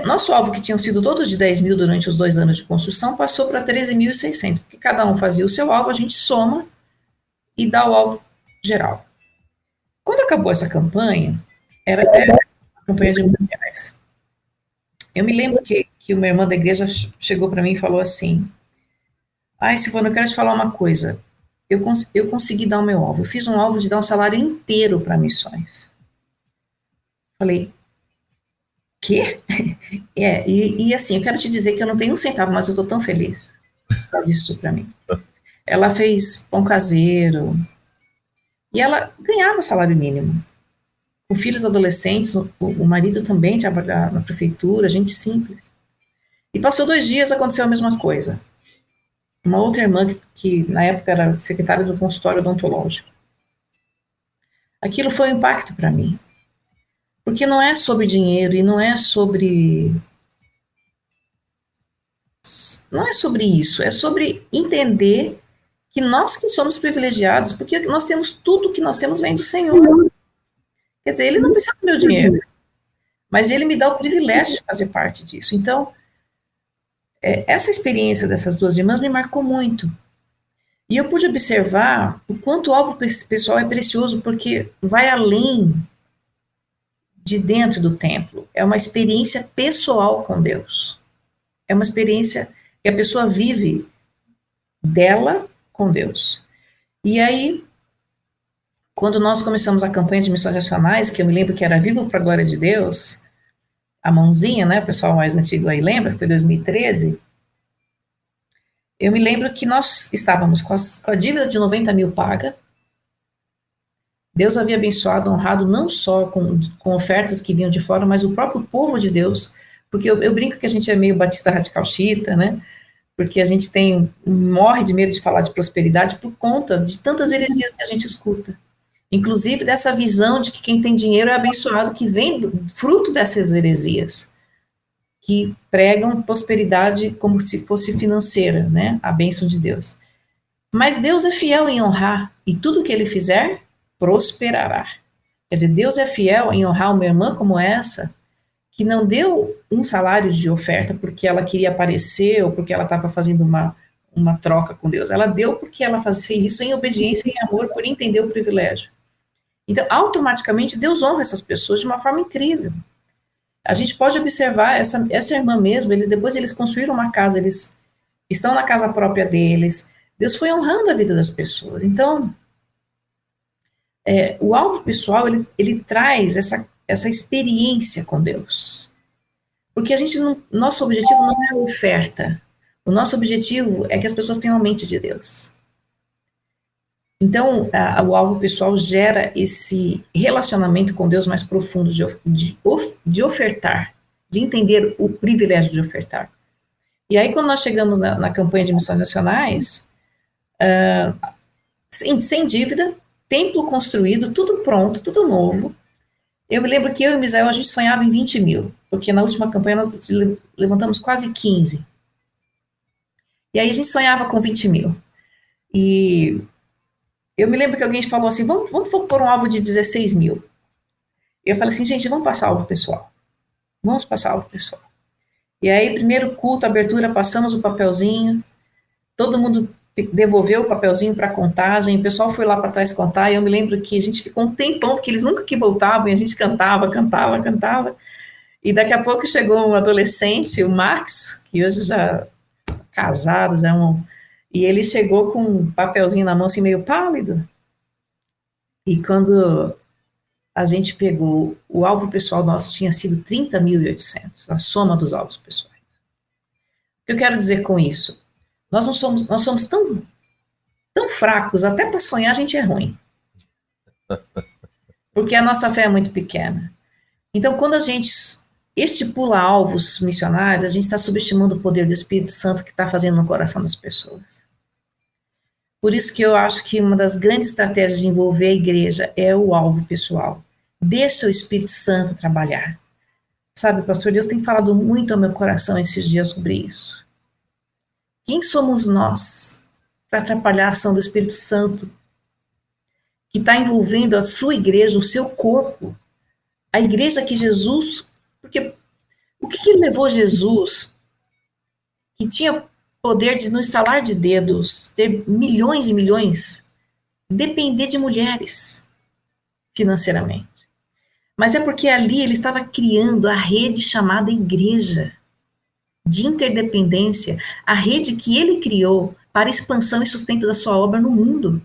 nosso alvo, que tinham sido todos de 10 mil durante os 2 anos de construção, passou para 13.600, porque cada um fazia o seu alvo, a gente soma e dá o alvo geral. Quando acabou essa campanha, era até a campanha de R$1.000. Eu me lembro que uma irmã da igreja chegou para mim e falou assim: Silvana, eu quero te falar uma coisa. Eu consegui dar o meu alvo. Eu fiz um alvo de dar um salário inteiro para missões. Falei, quê? E assim, eu quero te dizer que eu não tenho um centavo, mas eu estou tão feliz. Ela disse isso para mim. Ela fez pão caseiro, e ela ganhava salário mínimo. Com filhos adolescentes, o marido também trabalhava na prefeitura, gente simples. E passou 2 dias, aconteceu a mesma coisa. Uma outra irmã que na época era secretária do consultório odontológico. Aquilo foi um impacto para mim. Porque não é sobre dinheiro e não é sobre isso, é sobre entender que nós que somos privilegiados, porque nós temos tudo que nós temos vem do Senhor. Quer dizer, Ele não precisa do meu dinheiro, mas Ele me dá o privilégio de fazer parte disso. Então, essa experiência dessas 2 irmãs me marcou muito. E eu pude observar o quanto o alvo pessoal é precioso, porque vai além de dentro do templo. É uma experiência pessoal com Deus. É uma experiência que a pessoa vive dela com Deus. E aí, quando nós começamos a campanha de missões nacionais, que eu me lembro que era Vivo para a Glória de Deus, a mãozinha, né, o pessoal mais antigo aí lembra, foi 2013, eu me lembro que nós estávamos com a dívida de 90 mil paga. Deus havia abençoado, honrado não só com ofertas que vinham de fora, mas o próprio povo de Deus, porque eu brinco que a gente é meio batista radical xiita, né, porque a gente morre de medo de falar de prosperidade por conta de tantas heresias que a gente escuta. Inclusive dessa visão de que quem tem dinheiro é abençoado, que vem fruto dessas heresias, que pregam prosperidade como se fosse financeira, né, a bênção de Deus. Mas Deus é fiel em honrar, e tudo que Ele fizer, prosperará. Quer dizer, Deus é fiel em honrar uma irmã como essa, que não deu um salário de oferta porque ela queria aparecer ou porque ela estava fazendo uma troca com Deus. Ela deu porque ela fez isso em obediência e em amor, por entender o privilégio. Então, automaticamente, Deus honra essas pessoas de uma forma incrível. A gente pode observar essa irmã mesmo, depois eles construíram uma casa, eles estão na casa própria deles. Deus foi honrando a vida das pessoas. Então, o alvo pessoal, ele traz essa experiência com Deus. Porque nosso objetivo não é a oferta. O nosso objetivo é que as pessoas tenham a mente de Deus. Então, o alvo pessoal gera esse relacionamento com Deus mais profundo de ofertar, de entender o privilégio de ofertar. E aí, quando nós chegamos na campanha de missões nacionais, sem dívida, templo construído, tudo pronto, tudo novo. Eu me lembro que eu e o Misael, a gente sonhava em 20 mil, porque na última campanha nós levantamos quase 15. E aí a gente sonhava com 20 mil. E eu me lembro que alguém falou assim, vamos pôr um alvo de 16 mil. Eu falei assim, gente, vamos passar alvo pessoal. Vamos passar alvo pessoal. E aí, primeiro culto, abertura, passamos o papelzinho, todo mundo devolveu o papelzinho para contagem, o pessoal foi lá para trás contar, e eu me lembro que a gente ficou um tempão, porque eles nunca que voltavam, e a gente cantava, e daqui a pouco chegou um adolescente, o Max, que hoje já casado, e ele chegou com um papelzinho na mão, assim, meio pálido, e quando a gente pegou, o alvo pessoal nosso tinha sido 30.800, a soma dos alvos pessoais. O que eu quero dizer com isso? Nós somos tão fracos, até para sonhar a gente é ruim. Porque a nossa fé é muito pequena. Então, quando a gente estipula alvos missionários, a gente está subestimando o poder do Espírito Santo que está fazendo no coração das pessoas. Por isso que eu acho que uma das grandes estratégias de envolver a igreja é o alvo pessoal. Deixa o Espírito Santo trabalhar. Sabe, pastor, Deus tem falado muito ao meu coração esses dias sobre isso. Quem somos nós para atrapalhar a ação do Espírito Santo, que está envolvendo a sua igreja, o seu corpo, a igreja que Jesus... Porque o que levou Jesus, que tinha poder de, no estalar de dedos, ter milhões e milhões, depender de mulheres financeiramente? Mas é porque ali ele estava criando a rede chamada igreja, de interdependência, a rede que ele criou para expansão e sustento da sua obra no mundo.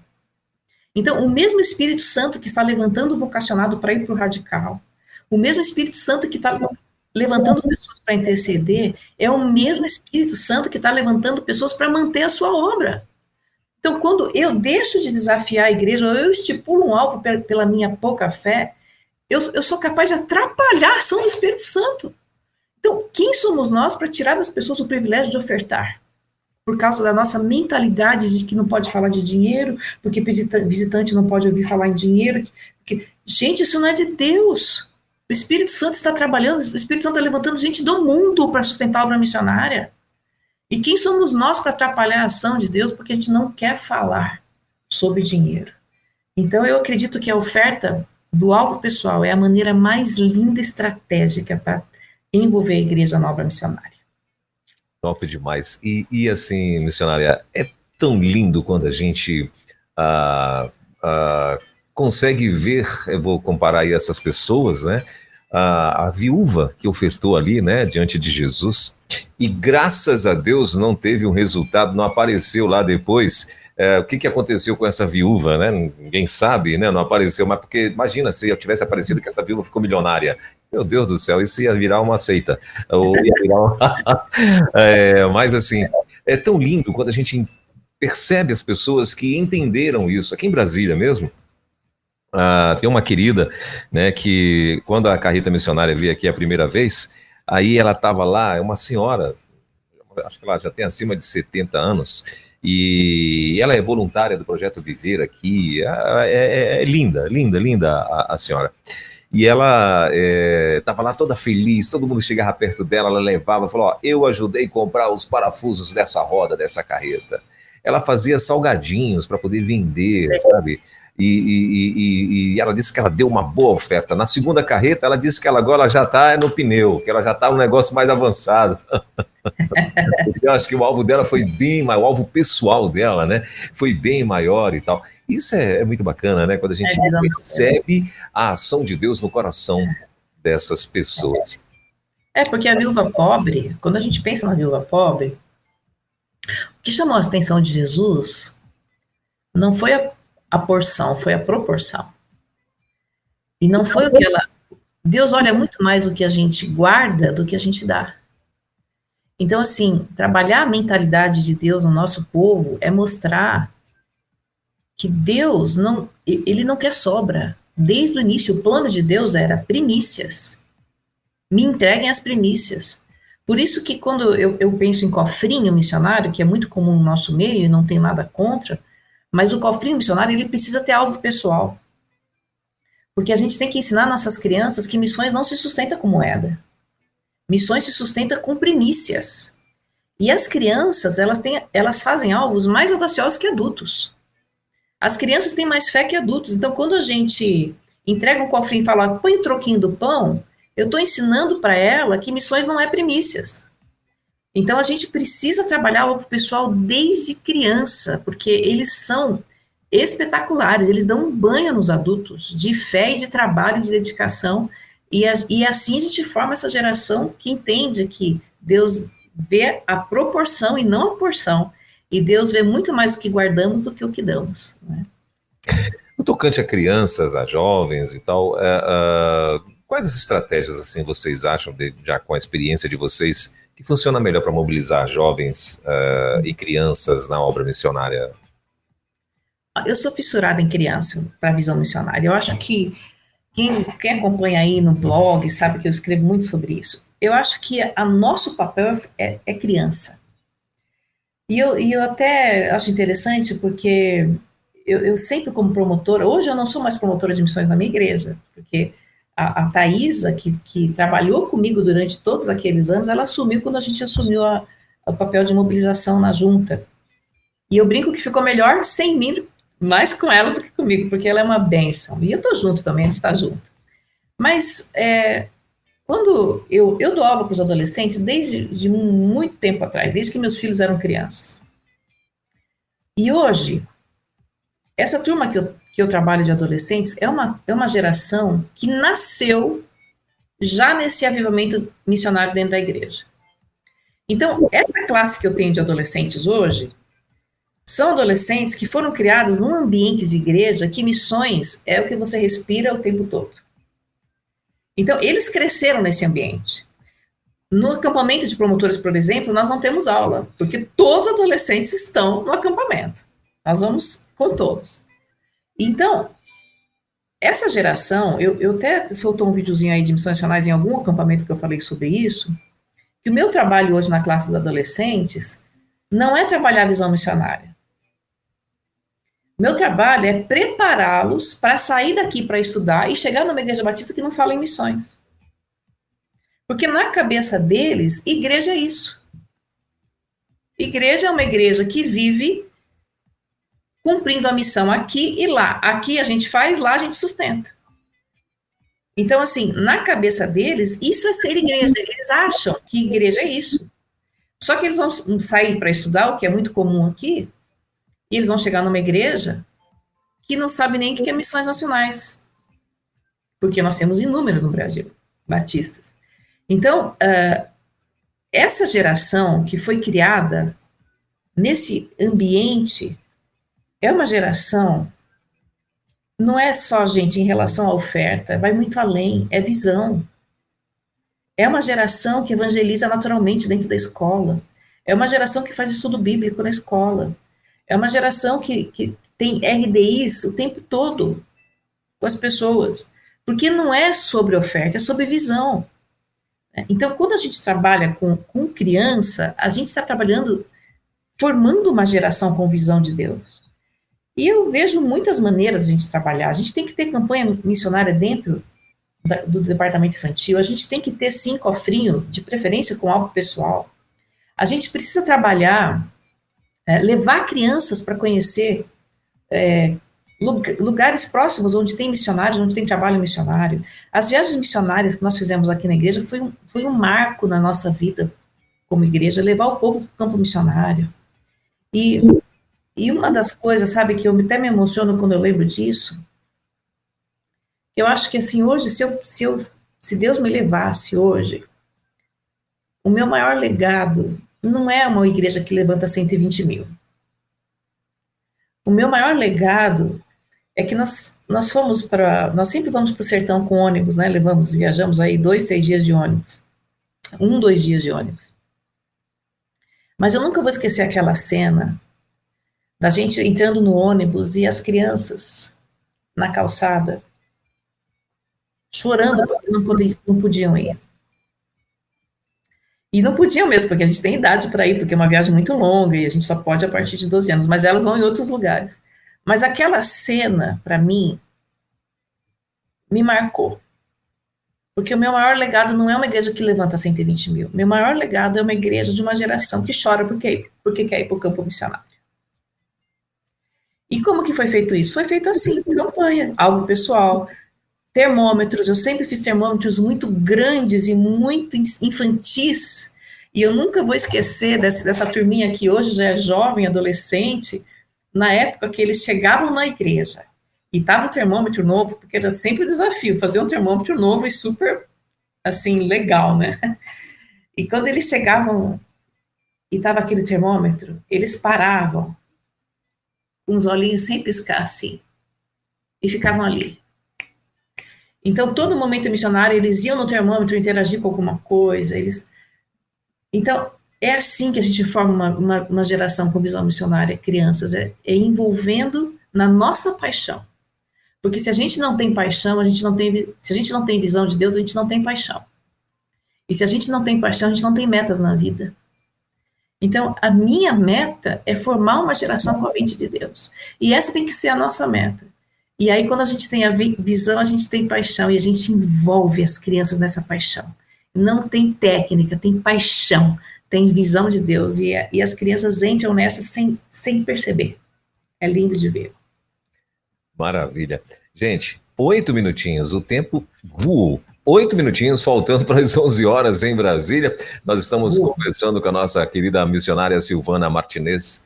Então, o mesmo Espírito Santo que está levantando o vocacionado para ir para o radical, o mesmo Espírito Santo que está levantando pessoas para interceder, é o mesmo Espírito Santo que está levantando pessoas para manter a sua obra. Então, quando eu deixo de desafiar a igreja, ou eu estipulo um alvo pela minha pouca fé, eu sou capaz de atrapalhar a ação do Espírito Santo. Então, quem somos nós para tirar das pessoas o privilégio de ofertar? Por causa da nossa mentalidade de que não pode falar de dinheiro, porque visitante não pode ouvir falar em dinheiro. Gente, isso não é de Deus. O Espírito Santo está trabalhando, o Espírito Santo está levantando gente do mundo para sustentar a obra missionária. E quem somos nós para atrapalhar a ação de Deus porque a gente não quer falar sobre dinheiro? Então, eu acredito que a oferta do alvo pessoal é a maneira mais linda e estratégica para envolver a igreja na obra missionária. Top demais. E assim, missionária, é tão lindo quando a gente consegue ver, eu vou comparar aí essas pessoas, né? A viúva que ofertou ali, né, diante de Jesus, e graças a Deus não teve um resultado, não apareceu lá depois. O que aconteceu com essa viúva, né? Ninguém sabe, né? Não apareceu, mas porque imagina se eu tivesse aparecido que essa viúva ficou milionária. Meu Deus do céu, isso ia virar uma seita. Ou ia virar uma... mas assim, é tão lindo quando a gente percebe as pessoas que entenderam isso. Aqui em Brasília mesmo, tem uma querida, né, que quando a Carreta Missionária veio aqui a primeira vez, aí ela estava lá, é uma senhora, acho que ela já tem acima de 70 anos, e ela é voluntária do Projeto Viver aqui, é linda, linda, linda a senhora. E ela estava lá toda feliz, todo mundo chegava perto dela, ela levava, falou, eu ajudei a comprar os parafusos dessa roda, dessa carreta. Ela fazia salgadinhos para poder vender, sabe? E ela disse que ela deu uma boa oferta. Na segunda carreta, ela disse que ela agora já está no pneu, que ela já está um negócio mais avançado. Eu acho que o alvo dela foi bem maior, o alvo pessoal dela, né? Foi bem maior e tal. Isso é muito bacana, né? Quando a gente percebe a ação de Deus no coração dessas pessoas. Porque a viúva pobre, quando a gente pensa na viúva pobre, o que chamou a atenção de Jesus não foi a porção, foi a proporção. E não foi o que ela... Deus olha muito mais o que a gente guarda do que a gente dá. Então, assim, trabalhar a mentalidade de Deus no nosso povo é mostrar que Deus ele não quer sobra. Desde o início, o plano de Deus era primícias. Me entreguem as primícias. Por isso que quando eu penso em cofrinho missionário, que é muito comum no nosso meio e não tem nada contra, mas o cofrinho missionário, ele precisa ter alvo pessoal. Porque a gente tem que ensinar nossas crianças que missões não se sustentam com moeda. Missões se sustentam com primícias. E as crianças, elas fazem alvos mais audaciosos que adultos. As crianças têm mais fé que adultos. Então, quando a gente entrega um cofrinho e fala, põe o troquinho do pão, eu estou ensinando para ela que missões não é primícias. Então, a gente precisa trabalhar o alvo pessoal desde criança, porque eles são espetaculares, eles dão um banho nos adultos de fé e de trabalho, de dedicação, e assim a gente forma essa geração que entende que Deus vê a proporção e não a porção, e Deus vê muito mais o que guardamos do que o que damos, né? No tocante a crianças, a jovens e tal, quais as estratégias assim vocês acham, já com a experiência de vocês, que funciona melhor para mobilizar jovens e crianças na obra missionária? Eu sou fissurada em criança, para a visão missionária. Eu acho que quem acompanha aí no blog sabe que eu escrevo muito sobre isso. Eu acho que nosso papel é criança. E eu até acho interessante porque eu sempre como promotora, hoje eu não sou mais promotora de missões na minha igreja, porque a Thaisa, que trabalhou comigo durante todos aqueles anos, ela assumiu quando a gente assumiu o papel de mobilização na junta. E eu brinco que ficou melhor sem mim, mais com ela do que comigo, porque ela é uma bênção. E eu estou junto também, a gente está junto. Mas quando eu dou aula para os adolescentes desde muito tempo atrás, desde que meus filhos eram crianças. E hoje, essa turma que eu trabalho de adolescentes é uma geração que nasceu já nesse avivamento missionário dentro da igreja. Então, essa classe que eu tenho de adolescentes hoje são adolescentes que foram criados num ambiente de igreja que missões é o que você respira o tempo todo. Então, eles cresceram nesse ambiente. No acampamento de promotores, por exemplo, nós não temos aula, porque todos os adolescentes estão no acampamento. Nós vamos com todos. Então, essa geração, eu até soltou um videozinho aí de missões nacionais em algum acampamento que eu falei sobre isso, que o meu trabalho hoje na classe dos adolescentes não é trabalhar a visão missionária. Meu trabalho é prepará-los para sair daqui para estudar e chegar numa igreja batista que não fala em missões. Porque na cabeça deles, igreja é isso. Igreja é uma igreja que vive cumprindo a missão aqui e lá. Aqui a gente faz, lá a gente sustenta. Então, assim, na cabeça deles, isso é ser igreja. Eles acham que igreja é isso. Só que eles vão sair para estudar, o que é muito comum aqui, e eles vão chegar numa igreja que não sabe nem o que é missões nacionais. Porque nós temos inúmeras no Brasil, batistas. Então, essa geração que foi criada nesse ambiente é uma geração, não é só, gente, em relação à oferta, vai muito além, é visão. É uma geração que evangeliza naturalmente dentro da escola. É uma geração que faz estudo bíblico na escola. É uma geração que tem RDIs o tempo todo com as pessoas. Porque não é sobre oferta, é sobre visão. Então, quando a gente trabalha com criança, a gente está trabalhando, formando uma geração com visão de Deus. E eu vejo muitas maneiras de a gente trabalhar. A gente tem que ter campanha missionária dentro do departamento infantil. A gente tem que ter, sim, cofrinho, de preferência com alvo pessoal. A gente precisa trabalhar, levar crianças para conhecer lugares próximos onde tem missionário, onde tem trabalho missionário. As viagens missionárias que nós fizemos aqui na igreja foi um marco na nossa vida como igreja, levar o povo para o campo missionário. E uma das coisas, sabe, que eu até me emociono quando eu lembro disso, eu acho que assim, hoje, se Deus me levasse hoje, o meu maior legado não é uma igreja que levanta 120 mil. O meu maior legado é que nós sempre vamos para o sertão com ônibus, né? Viajamos aí 2, 3 dias de ônibus. 1, 2 dias de ônibus. Mas eu nunca vou esquecer aquela cena da gente entrando no ônibus e as crianças na calçada, chorando porque não podiam ir. E não podiam mesmo, porque a gente tem idade para ir, porque é uma viagem muito longa e a gente só pode a partir de 12 anos, mas elas vão em outros lugares. Mas aquela cena, para mim, me marcou. Porque o meu maior legado não é uma igreja que levanta 120 mil. Meu maior legado é uma igreja de uma geração que chora porque quer ir para o campo missionário. E como que foi feito isso? Foi feito assim, campanha, alvo pessoal, termômetros. Eu sempre fiz termômetros muito grandes e muito infantis. E eu nunca vou esquecer dessa turminha que hoje já é jovem, adolescente, na época que eles chegavam na igreja. E tava o termômetro novo, porque era sempre um desafio, fazer um termômetro novo e super, assim, legal, né? E quando eles chegavam e tava aquele termômetro, eles paravam, com os olhinhos sem piscar, assim, e ficavam ali. Então, todo momento missionário, eles iam no termômetro interagir com alguma coisa, Então, é assim que a gente forma uma geração com visão missionária, crianças, é envolvendo na nossa paixão. Porque se a gente não tem paixão, se a gente não tem visão de Deus, a gente não tem paixão. E se a gente não tem paixão, a gente não tem metas na vida. Então, a minha meta é formar uma geração com a mente de Deus. E essa tem que ser a nossa meta. E aí, quando a gente tem a visão, a gente tem paixão, e a gente envolve as crianças nessa paixão. Não tem técnica, tem paixão, tem visão de Deus, e as crianças entram nessa sem perceber. É lindo de ver. Maravilha. Gente, 8 minutinhos, o tempo voou. 8 minutinhos, faltando para as 11 horas em Brasília. Nós estamos conversando com a nossa querida missionária Silvana Martinez,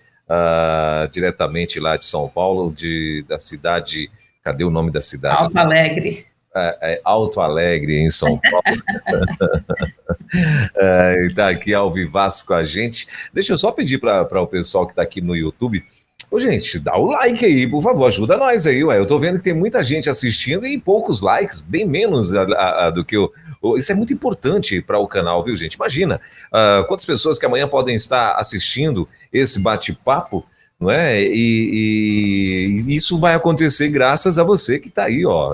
diretamente lá de São Paulo, da cidade... Cadê o nome da cidade? Alto Alegre. Alto Alegre, em São Paulo. Está aqui ao vivaço com a gente. Deixa eu só pedir para o pessoal que está aqui no YouTube... Ô, gente, dá o like aí, por favor, ajuda nós aí, ué. Eu tô vendo que tem muita gente assistindo e poucos likes, bem menos do que isso é muito importante para o canal, viu, gente? Imagina quantas pessoas que amanhã podem estar assistindo esse bate-papo, não é? E isso vai acontecer graças a você que está aí, ó,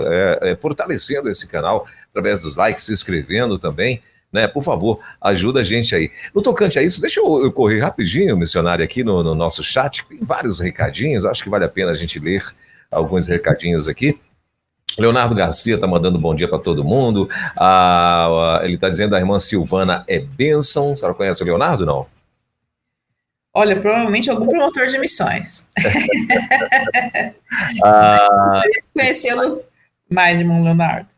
fortalecendo esse canal através dos likes, se inscrevendo também. Né, por favor, ajuda a gente aí. No tocante a isso, deixa eu correr rapidinho, missionário, aqui no nosso chat, tem vários recadinhos, acho que vale a pena a gente ler alguns recadinhos aqui. Leonardo Garcia está mandando bom dia para todo mundo, ele está dizendo a irmã Silvana é bênção. A senhora conhece o Leonardo, não? Olha, provavelmente algum promotor de missões. Conhecê-lo mais, irmão Leonardo.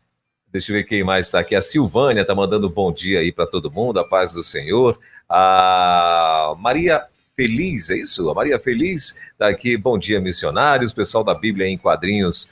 Deixa eu ver quem mais está aqui. A Silvânia está mandando bom dia aí para todo mundo, a paz do Senhor. A Maria Feliz, é isso? A Maria Feliz está aqui, bom dia, missionários. Pessoal da Bíblia em Quadrinhos,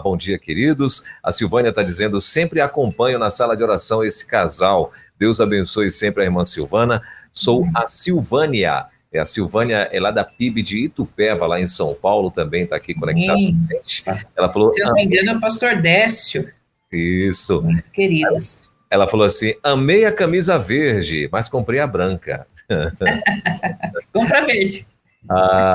bom dia, queridos. A Silvânia está dizendo, sempre acompanho na sala de oração esse casal. Deus abençoe sempre a irmã Silvana. Sou a Silvânia. A Silvânia é lá da PIB de Itupeva, lá em São Paulo, também está aqui conectada com a gente. Ela falou, se eu não me engano, é o pastor Décio. Isso. Muito queridos. Ela falou assim, amei a camisa verde, mas comprei a branca. Compra verde. A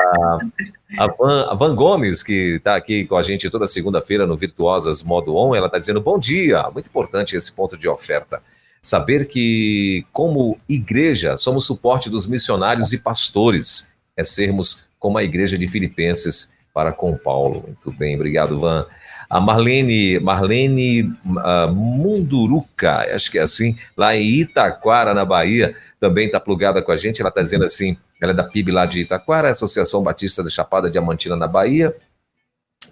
Van Gomes, que está aqui com a gente toda segunda-feira no Virtuosas Modo On, ela está dizendo, bom dia, muito importante esse ponto de oferta. Saber que, como igreja, somos suporte dos missionários e pastores, é sermos como a igreja de Filipenses para com Paulo. Muito bem, obrigado, Van. A Marlene Munduruca, acho que é assim, lá em Itaquara, na Bahia, também está plugada com a gente. Ela está dizendo assim, ela é da PIB lá de Itaquara, Associação Batista da Chapada Diamantina, na Bahia.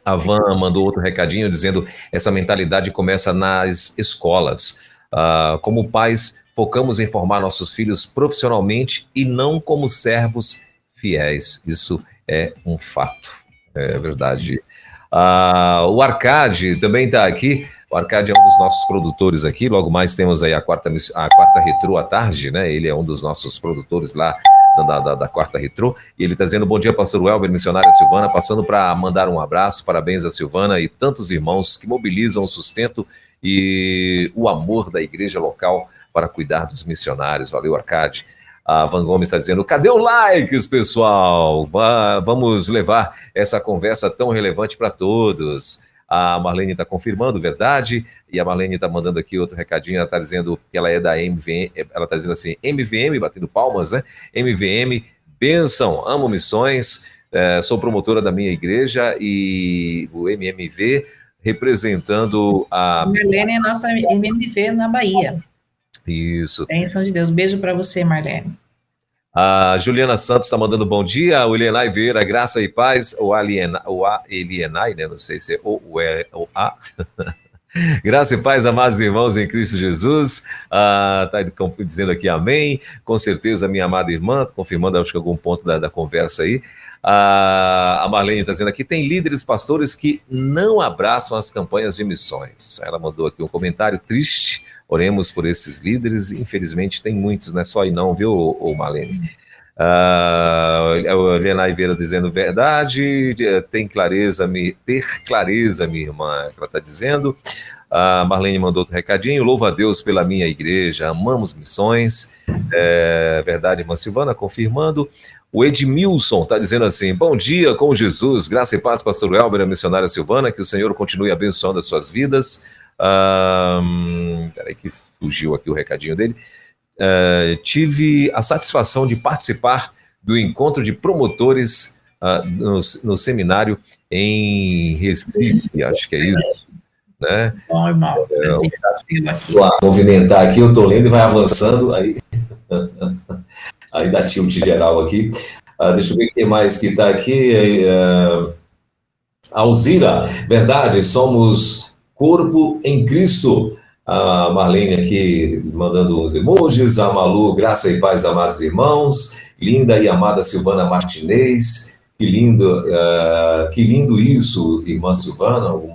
A Van mandou outro recadinho dizendo, essa mentalidade começa nas escolas. Como pais, focamos em formar nossos filhos profissionalmente e não como servos fiéis. Isso é um fato, é verdade. O Arcade também está aqui. O Arcade é um dos nossos produtores aqui. Logo mais temos aí a quarta Retrô à tarde, né? Ele é um dos nossos produtores lá da quarta Retrô. E ele está dizendo, bom dia, pastor Welber, missionária Silvana, passando para mandar um abraço, parabéns a Silvana e tantos irmãos que mobilizam o sustento e o amor da igreja local para cuidar dos missionários. Valeu, Arcade. A Van Gomes está dizendo, cadê o likes, pessoal? Vamos levar essa conversa tão relevante para todos. A Marlene está confirmando, verdade, e a Marlene está mandando aqui outro recadinho, ela está dizendo que ela é da MVM, ela está dizendo assim, MVM, batendo palmas, né? MVM, bênção, amo missões, sou promotora da minha igreja e o MMV representando a... Marlene é nossa MMV na Bahia. Isso. Bênção de Deus, beijo para você, Marlene. A Juliana Santos está mandando bom dia, o Elienay Vieira, graça e paz, o Elienay, né? Não sei se é o A. Graça e paz, amados irmãos em Cristo Jesus. Está dizendo aqui amém. Com certeza, minha amada irmã, confirmando, acho que algum ponto da conversa aí. A Marlene está dizendo aqui, tem líderes pastores que não abraçam as campanhas de missões. Ela mandou aqui um comentário triste. Oremos por esses líderes, infelizmente tem muitos, não é só e não, viu, Marlene? O Helena Iveira dizendo verdade, ter clareza, minha irmã, ela está dizendo. A Marlene mandou outro recadinho, louva a Deus pela minha igreja, amamos missões, verdade, irmã Silvana, confirmando. O Edmilson está dizendo assim, bom dia com Jesus, graça e paz, pastor Elber, a missionária Silvana, que o Senhor continue abençoando as suas vidas. Peraí que fugiu aqui o recadinho dele. Tive a satisfação de participar do encontro de promotores no seminário em Recife, acho que é isso, né? Bom, irmão, movimentar aqui, eu tô lendo e vai avançando, aí dá tilt geral aqui. Deixa eu ver quem mais que tá aqui. Alzira, verdade, somos corpo em Cristo. A Marlene aqui mandando uns emojis. A Malu, graça e paz, amados irmãos. Linda e amada Silvana Martinez. Que lindo isso, irmã Silvana. Algum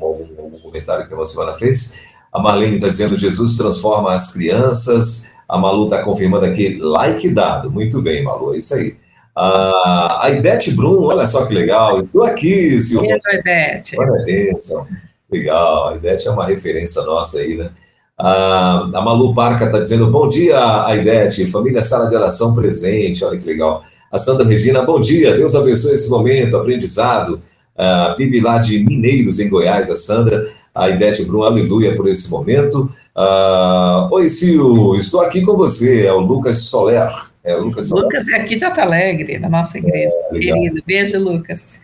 comentário que a irmã Silvana fez. A Marlene está dizendo, Jesus transforma as crianças. A Malu está confirmando aqui, like dado. Muito bem, Malu, é isso aí. A Idete Brum, olha só que legal. Estou aqui, Silvana. Idete. Olha a bênção. Legal, a Idete é uma referência nossa aí, né? A Malu Parca está dizendo, bom dia, Idete, família Sala de Oração presente, olha que legal. A Sandra Regina, bom dia, Deus abençoe esse momento, aprendizado. A Bibi lá de Mineiros, em Goiás, a Sandra. A Idete Brum, aleluia por esse momento. Oi, Sil, estou aqui com você, é o Lucas Soler. Lucas é aqui de Alto Alegre, da nossa igreja. Querido, beijo, Lucas.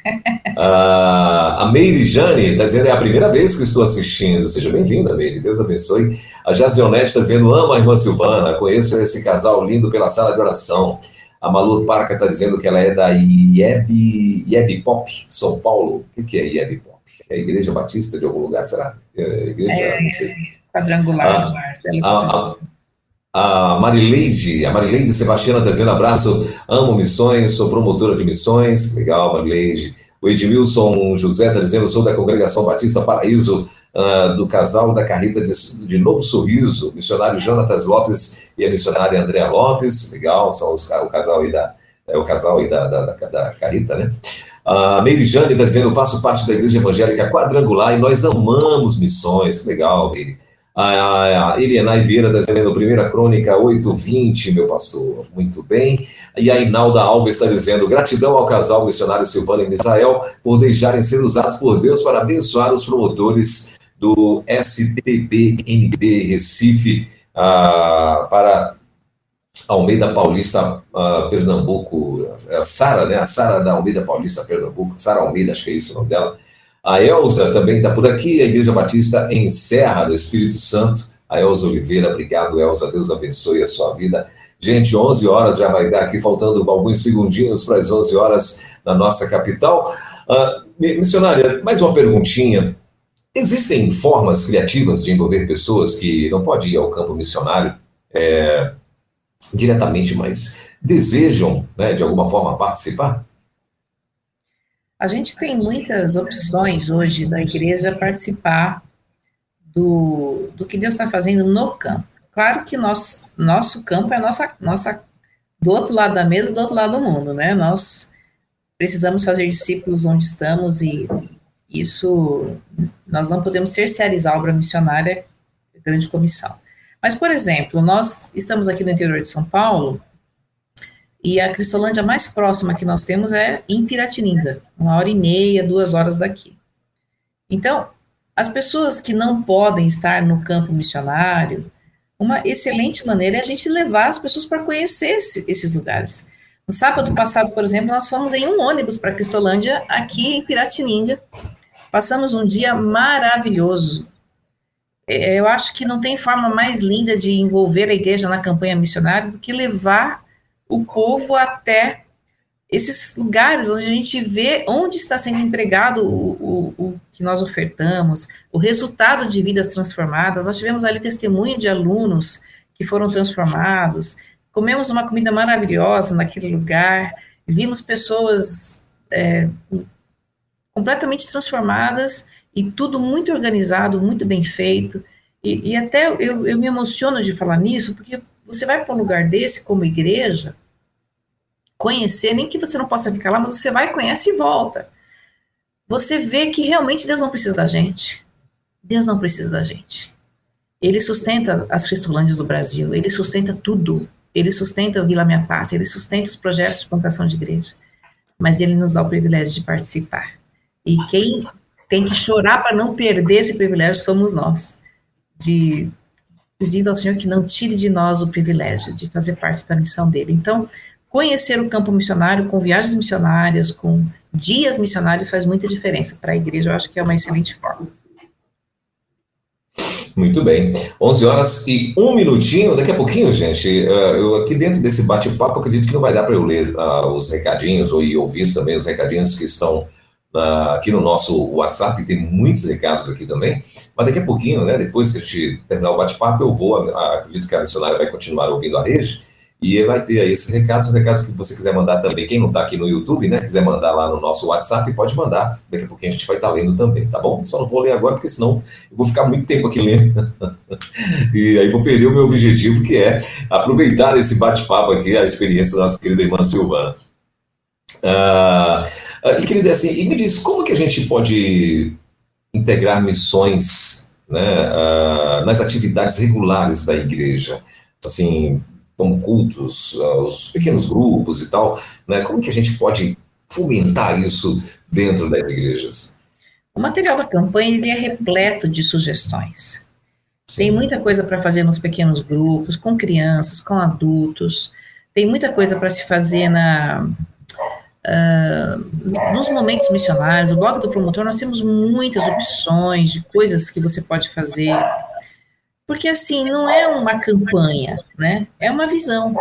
A Meire Jane está dizendo, é a primeira vez que estou assistindo. Seja bem-vinda, Meire, Deus abençoe. A Jazionete está dizendo, amo a irmã Silvana, conheço esse casal lindo pela sala de oração. A Malu Parca está dizendo que ela é da IEB Pop, São Paulo. O que é IEB Pop? É a Igreja Batista de algum lugar, será? Não sei. Quadrangular. A Marileide Sebastiana está dizendo, abraço, amo missões, sou promotora de missões. Legal, Marileide. O Edmilson José está dizendo, sou da Congregação Batista Paraíso, do casal da Carrita de Novo Sorriso, missionário Jonatas Lopes e a missionária Andréa Lopes. Legal, são o casal aí da Carrita, né? A Meire Jane está dizendo, faço parte da Igreja Evangélica Quadrangular e nós amamos missões. Que legal, Meire. A Elienay Vieira está dizendo, 1 Crônica 8:20, meu pastor, muito bem. E a Inalda Alves está dizendo, gratidão ao casal missionário Silvana e Misael por deixarem ser usados por Deus para abençoar os promotores do STBND Recife para Almeida Paulista, Pernambuco. A Sara, né? A Sara da Almeida Paulista, Pernambuco. Sara Almeida, acho que é isso o nome dela. A Elza também está por aqui, a Igreja Batista em Serra do Espírito Santo. A Elza Oliveira, obrigado, Elza, Deus abençoe a sua vida. Gente, 11 horas já vai dar aqui, faltando alguns segundinhos para as 11 horas na nossa capital. Missionária, mais uma perguntinha. Existem formas criativas de envolver pessoas que não podem ir ao campo missionário diretamente, mas desejam, né, de alguma forma, participar? A gente tem muitas opções hoje da igreja participar do que Deus está fazendo no campo. Claro que nosso campo é nossa do outro lado da mesa, do outro lado do mundo, né? Nós precisamos fazer discípulos onde estamos e isso, nós não podemos terceirizar a obra missionária, grande comissão. Mas, por exemplo, nós estamos aqui no interior de São Paulo E a Cristolândia mais próxima que nós temos é em Piratininga, 1h30, 2 horas daqui. Então, as pessoas que não podem estar no campo missionário, uma excelente maneira é a gente levar as pessoas para conhecer esses lugares. No sábado passado, por exemplo, nós fomos em um ônibus para Cristolândia, aqui em Piratininga. Passamos um dia maravilhoso. Eu acho que não tem forma mais linda de envolver a igreja na campanha missionária do que levar o povo até esses lugares onde a gente vê onde está sendo empregado o que nós ofertamos, o resultado de vidas transformadas. Nós tivemos ali testemunho de alunos que foram transformados, comemos uma comida maravilhosa naquele lugar, vimos pessoas completamente transformadas e tudo muito organizado, muito bem feito. E até eu me emociono de falar nisso, porque você vai para um lugar desse como igreja, conhecer, nem que você não possa ficar lá, mas você vai, conhece e volta. Você vê que realmente Deus não precisa da gente. Deus não precisa da gente. Ele sustenta as Cristolândias do Brasil, ele sustenta tudo. Ele sustenta o Vila Minha Pátria, ele sustenta os projetos de plantação de igreja. Mas ele nos dá o privilégio de participar. E quem tem que chorar para não perder esse privilégio somos nós. Pedindo ao Senhor que não tire de nós o privilégio de fazer parte da missão dele. Então, conhecer o campo missionário com viagens missionárias, com dias missionários faz muita diferença para a igreja. Eu acho que é uma excelente forma. Muito bem. 11h01. Daqui a pouquinho, gente, eu aqui dentro desse bate-papo acredito que não vai dar para eu ler os recadinhos ou ouvir também os recadinhos que estão aqui no nosso WhatsApp. Tem muitos recados aqui também, mas daqui a pouquinho, né, depois que a gente terminar o bate-papo, eu vou, acredito que a missionária vai continuar ouvindo a rede, e vai ter aí esses recados, os recados que você quiser mandar também, quem não está aqui no YouTube, né, quiser mandar lá no nosso WhatsApp, pode mandar, daqui a pouquinho a gente vai estar lendo também, tá bom? Só não vou ler agora, porque senão eu vou ficar muito tempo aqui lendo, e aí vou perder o meu objetivo, que é aproveitar esse bate-papo aqui, a experiência da nossa querida irmã Silvana. E querida, assim, e me diz, como que a gente pode integrar missões, né, nas atividades regulares da igreja, assim, como cultos, os pequenos grupos e tal, né? Como que a gente pode fomentar isso dentro das igrejas? O material da campanha ele é repleto de sugestões. Sim. Tem muita coisa para fazer nos pequenos grupos, com crianças, com adultos. Tem muita coisa para se fazer nos momentos missionários. O blog do promotor, nós temos muitas opções de coisas que você pode fazer. Porque, assim, não é uma campanha, né? É uma visão.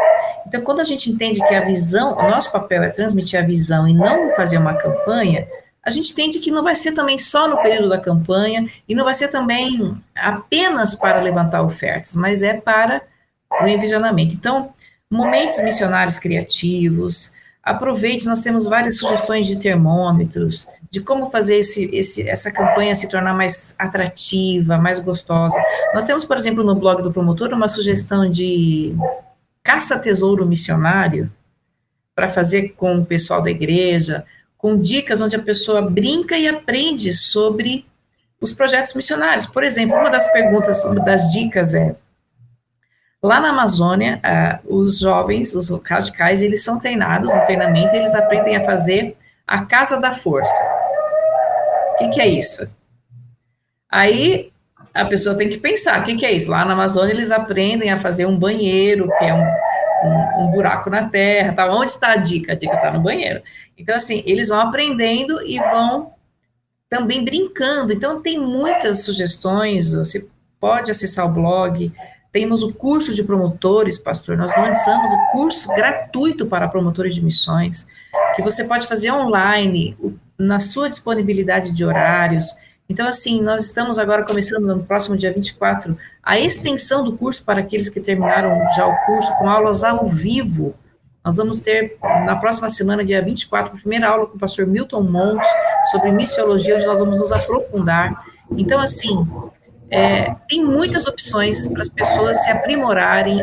Então, quando a gente entende que a visão, o nosso papel é transmitir a visão e não fazer uma campanha, a gente entende que não vai ser também só no período da campanha e não vai ser também apenas para levantar ofertas, mas é para o envisionamento. Então, momentos missionários criativos, aproveite, nós temos várias sugestões de termômetros, de como fazer essa campanha se tornar mais atrativa, mais gostosa. Nós temos, por exemplo, no blog do promotor, uma sugestão de caça-tesouro missionário, para fazer com o pessoal da igreja, com dicas onde a pessoa brinca e aprende sobre os projetos missionários. Por exemplo, uma das perguntas, uma das dicas é, lá na Amazônia, os jovens, os radicais, eles são treinados no treinamento, eles aprendem a fazer a Casa da Força. O que é isso? Aí a pessoa tem que pensar, o que é isso? Lá na Amazônia eles aprendem a fazer um banheiro, que é um buraco na terra, tá? Onde está a dica? A dica está no banheiro. Então, assim, eles vão aprendendo e vão também brincando. Então, tem muitas sugestões, você pode acessar o blog. Temos o curso de promotores, pastor, nós lançamos o curso gratuito para promotores de missões, que você pode fazer online, na sua disponibilidade de horários. Então, assim, nós estamos agora começando no próximo dia 24, a extensão do curso para aqueles que terminaram já o curso, com aulas ao vivo. Nós vamos ter, na próxima semana, dia 24, a primeira aula com o pastor Milton Monte, sobre missiologia, onde nós vamos nos aprofundar. Então, assim, tem muitas opções para as pessoas se aprimorarem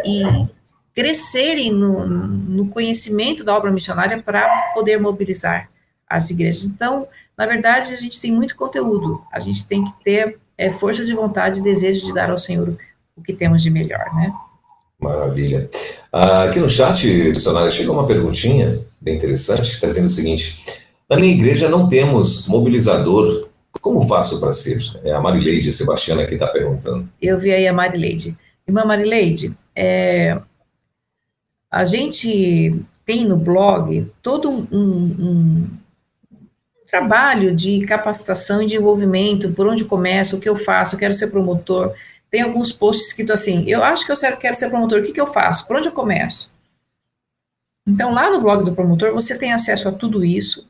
e crescerem no conhecimento da obra missionária para poder mobilizar as igrejas. Então, na verdade, a gente tem muito conteúdo, a gente tem que ter força de vontade e desejo de dar ao Senhor o que temos de melhor, né? Maravilha. Aqui no chat, missionário, chegou uma perguntinha bem interessante, que está dizendo o seguinte: na minha igreja não temos mobilizador, como faço para ser? É a Marileide Sebastiana que está perguntando. Eu vi aí a Marileide. Irmã Marileide, a gente tem no blog todo um trabalho de capacitação e de envolvimento, por onde começo, o que eu faço, eu quero ser promotor. Tem alguns posts escritos assim, eu acho que eu quero ser promotor, o que eu faço? Por onde eu começo? Então, lá no blog do promotor, você tem acesso a tudo isso,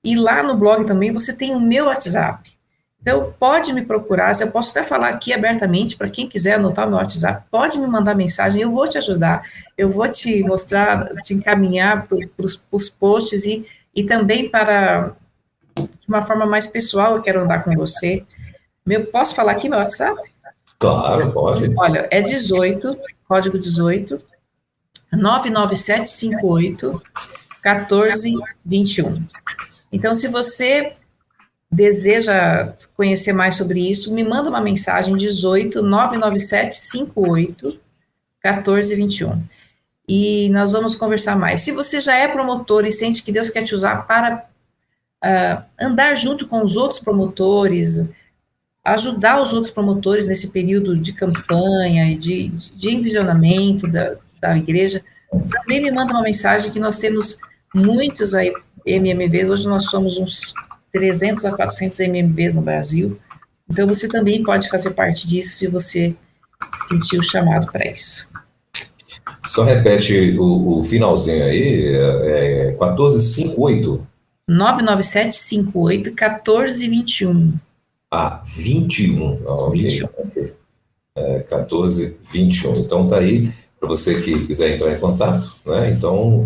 e lá no blog também você tem o meu WhatsApp. Então, pode me procurar, eu posso até falar aqui abertamente, para quem quiser anotar o meu WhatsApp, pode me mandar mensagem, eu vou te ajudar, eu vou te mostrar, te encaminhar para os posts, e também de uma forma mais pessoal, eu quero andar com você. Posso falar aqui meu WhatsApp? Claro, pode. Olha, é 18, código 18, 99758 1421. Então, se você deseja conhecer mais sobre isso, me manda uma mensagem 18 99758 1421. E nós vamos conversar mais. Se você já é promotor e sente que Deus quer te usar para andar junto com os outros promotores, ajudar os outros promotores nesse período de campanha e de envisionamento da igreja, também me manda uma mensagem, que nós temos muitos aí MMVs, hoje nós somos uns 300 a 400 MMVs no Brasil, então você também pode fazer parte disso se você sentir o chamado para isso. Só repete o finalzinho aí, 1458. 99758 1421. 21. Ok. 21. 1421. Então tá aí, para você que quiser entrar em contato, né? Então,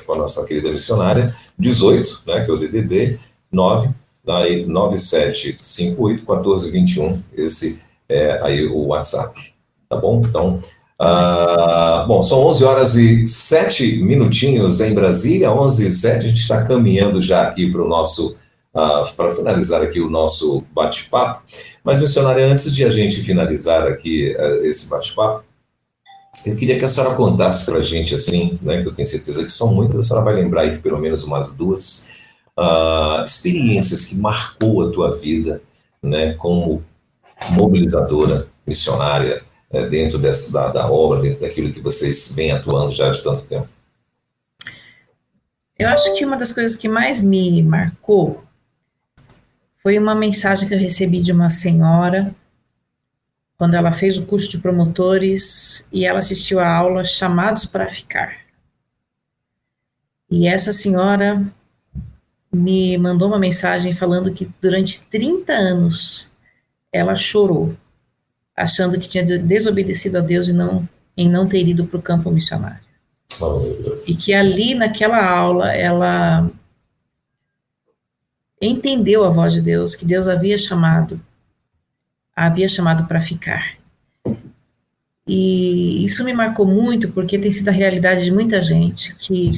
com a nossa querida missionária, 18, né? Que é o DDD 9758 1421. Esse é aí o WhatsApp, tá bom? Então, bom, são 11 horas e 7 minutinhos em Brasília, 11 e 7, a gente está caminhando já aqui para o nosso, para finalizar aqui o nosso bate-papo. Mas, missionária, antes de a gente finalizar aqui esse bate-papo, eu queria que a senhora contasse para a gente, assim, né, que eu tenho certeza que são muitas, a senhora vai lembrar aí de pelo menos umas duas experiências que marcou a tua vida, né, como mobilizadora, missionária, dentro da obra, dentro daquilo que vocês vêm atuando já de tanto tempo. Eu acho que uma das coisas que mais me marcou foi uma mensagem que eu recebi de uma senhora, quando ela fez o curso de promotores, e ela assistiu a aula Chamados para Ficar. E essa senhora me mandou uma mensagem falando que durante 30 anos ela chorou, achando que tinha desobedecido a Deus em não ter ido para o campo missionário. Oh, meu Deus. E que ali, naquela aula, ela entendeu a voz de Deus, que Deus havia chamado para ficar. E isso me marcou muito, porque tem sido a realidade de muita gente, que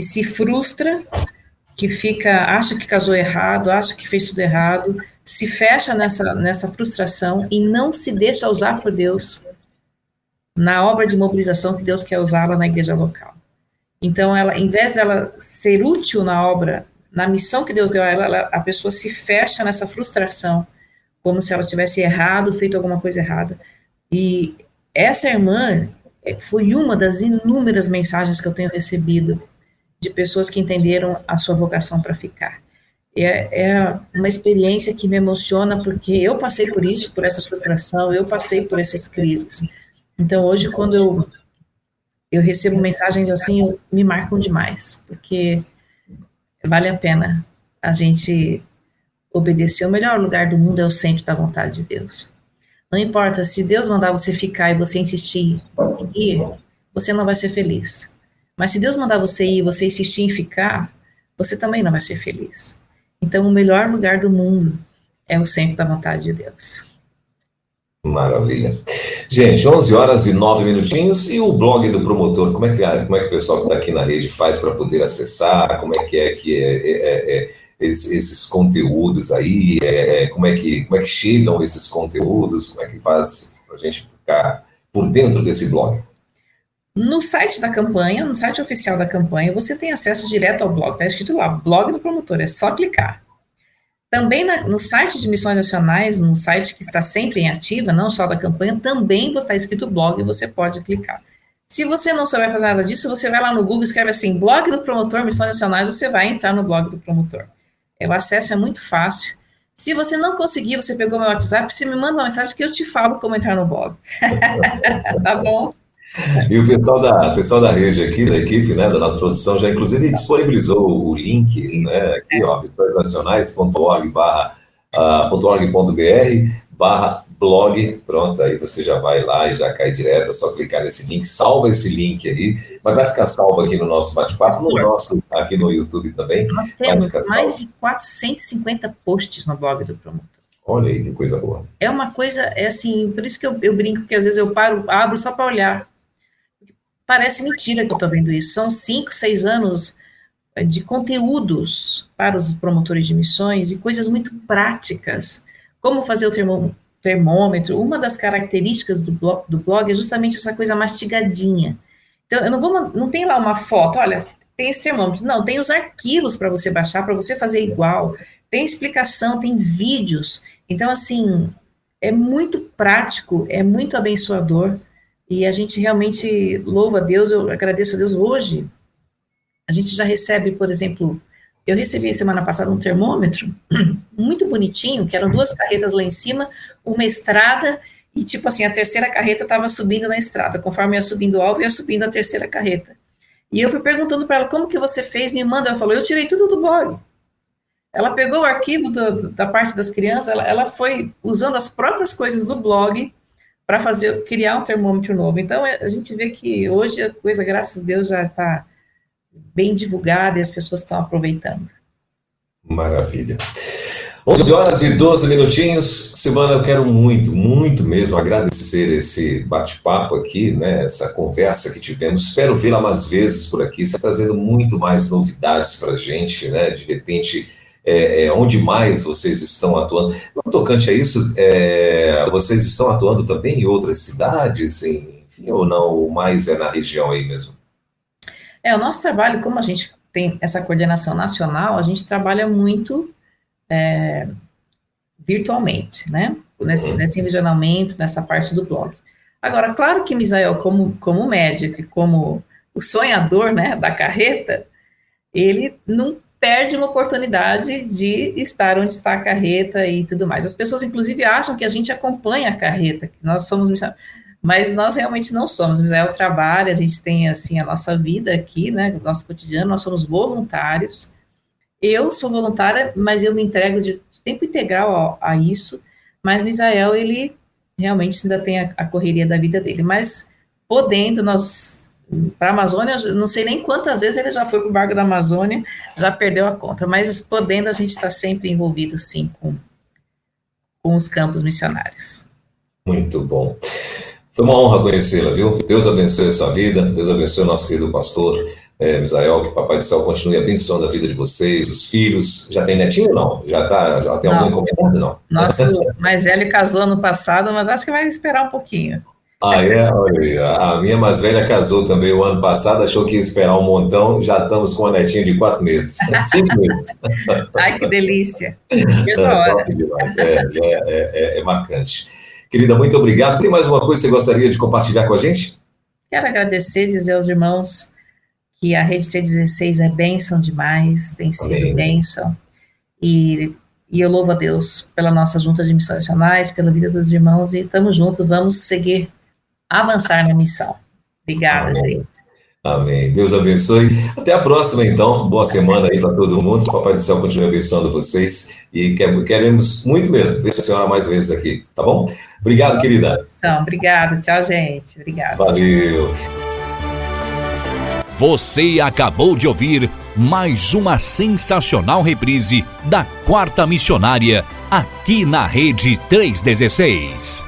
se frustra, que acha que casou errado, acha que fez tudo errado, se fecha nessa frustração e não se deixa usar por Deus na obra de mobilização que Deus quer usá-la na igreja local. Então, em vez dela ser útil na obra, na missão que Deus deu a ela, a pessoa se fecha nessa frustração, como se ela tivesse errado, feito alguma coisa errada. E essa irmã foi uma das inúmeras mensagens que eu tenho recebido de pessoas que entenderam a sua vocação para ficar. É uma experiência que me emociona, porque eu passei por isso, por essa frustração, eu passei por essas crises. Então, hoje, quando eu recebo mensagens assim, me marcam demais, porque vale a pena a gente obedecer. O melhor lugar do mundo é o centro da vontade de Deus. Não importa, se Deus mandar você ficar e você insistir em ir, você não vai ser feliz. Mas se Deus mandar você ir e você insistir em ficar, você também não vai ser feliz. Então, o melhor lugar do mundo é o centro da vontade de Deus. Maravilha. Gente, 11 horas e 9 minutinhos. E o blog do promotor, como é que o pessoal que está aqui na rede faz para poder acessar? Como é que esses conteúdos aí? Como é que chegam esses conteúdos? Como é que faz para a gente ficar por dentro desse blog? No site da campanha, no site oficial da campanha, você tem acesso direto ao blog. Está escrito lá, blog do promotor, é só clicar. Também no site de Missões Nacionais, no site que está sempre em ativa, não só da campanha, também está escrito blog e você pode clicar. Se você não souber fazer nada disso, você vai lá no Google, escreve assim, blog do promotor, Missões Nacionais, você vai entrar no blog do promotor. O acesso é muito fácil. Se você não conseguir, você pegou meu WhatsApp, você me manda uma mensagem que eu te falo como entrar no blog. Tá bom? E o pessoal da rede aqui, da equipe, né, da nossa produção, já inclusive disponibilizou o link, né, aqui, ó, missõesnacionais.org.br/blog, pronto, aí você já vai lá e já cai direto, é só clicar nesse link, salva esse link aí, mas vai ficar salvo aqui no nosso bate-papo, aqui no YouTube também. Nós temos mais de 450 posts no blog do promotor. Olha aí, que coisa boa. É uma coisa, assim, por isso que eu brinco que às vezes eu abro só para olhar. Parece mentira que eu estou vendo isso. São 5, 6 anos de conteúdos para os promotores de missões e coisas muito práticas. Como fazer o termômetro. Uma das características do blog é justamente essa coisa mastigadinha. Então, não tem lá uma foto, olha, tem esse termômetro. Não, tem os arquivos para você baixar, para você fazer igual. Tem explicação, tem vídeos. Então, assim, é muito prático, é muito abençoador. E a gente realmente louva a Deus, eu agradeço a Deus. Hoje, a gente já recebe, por exemplo, eu recebi semana passada um termômetro muito bonitinho, que eram 2 carretas lá em cima, uma estrada, e tipo assim, a terceira carreta estava subindo na estrada, conforme ia subindo o alvo, ia subindo a terceira carreta. E eu fui perguntando para ela, como que você fez? Me manda. Ela falou, eu tirei tudo do blog. Ela pegou o arquivo da parte das crianças, ela foi usando as próprias coisas do blog para criar um termômetro novo. Então, a gente vê que hoje a coisa, graças a Deus, já está bem divulgada e as pessoas estão aproveitando. Maravilha. 11h12. Silvana, eu quero muito, muito mesmo agradecer esse bate-papo aqui, né, essa conversa que tivemos. Espero vê-la mais vezes por aqui, está trazendo muito mais novidades para a gente, né, de repente, onde mais vocês estão atuando. No tocante a isso, vocês estão atuando também em outras cidades, enfim, ou não, ou mais é na região aí mesmo? O nosso trabalho, como a gente tem essa coordenação nacional, a gente trabalha muito virtualmente, né? Nesse envisionamento, nessa parte do blog. Agora, claro que Misael, como médico e como o sonhador, né, da carreta, ele não perde uma oportunidade de estar onde está a carreta e tudo mais. As pessoas, inclusive, acham que a gente acompanha a carreta, que nós somos missionários, mas nós realmente não somos. Misael trabalha, a gente tem, assim, a nossa vida aqui, né, o nosso cotidiano, nós somos voluntários. Eu sou voluntária, mas eu me entrego de tempo integral a isso, mas Misael, ele realmente ainda tem a correria da vida dele, mas podendo, para a Amazônia, não sei nem quantas vezes ele já foi para o Barco da Amazônia, já perdeu a conta, mas podendo, a gente está sempre envolvido, sim, com os campos missionários. Muito bom. Foi uma honra conhecê-la, viu? Deus abençoe a sua vida, Deus abençoe o nosso querido pastor Misael, que o Papai do Céu continue abençoando a vida de vocês, os filhos. Já tem netinho ou não? Já tem algum encomendado, não? Nosso mais velho casou ano passado, mas acho que vai esperar um pouquinho. Ah, é? Olha aí, a minha mais velha casou também o ano passado, achou que ia esperar um montão, já estamos com uma netinha de 4 meses, 5 meses. Ai, que delícia. Top demais, é marcante. Querida, muito obrigado. Tem mais uma coisa que você gostaria de compartilhar com a gente? Quero agradecer, dizer aos irmãos que a Rede 316 é bênção demais, tem sido bênção, e eu louvo a Deus pela nossa junta de missões nacionais, pela vida dos irmãos, e estamos juntos, vamos seguir, avançar na missão. Obrigada, gente. Amém. Deus abençoe. Até a próxima, então. Boa semana aí para todo mundo. O Papai do Céu continue abençoando vocês. E queremos muito mesmo ver a senhora mais vezes aqui, tá bom? Obrigado, querida. Obrigada. Tchau, gente. Obrigada. Valeu. Você acabou de ouvir mais uma sensacional reprise da Quarta Missionária, aqui na Rede 316.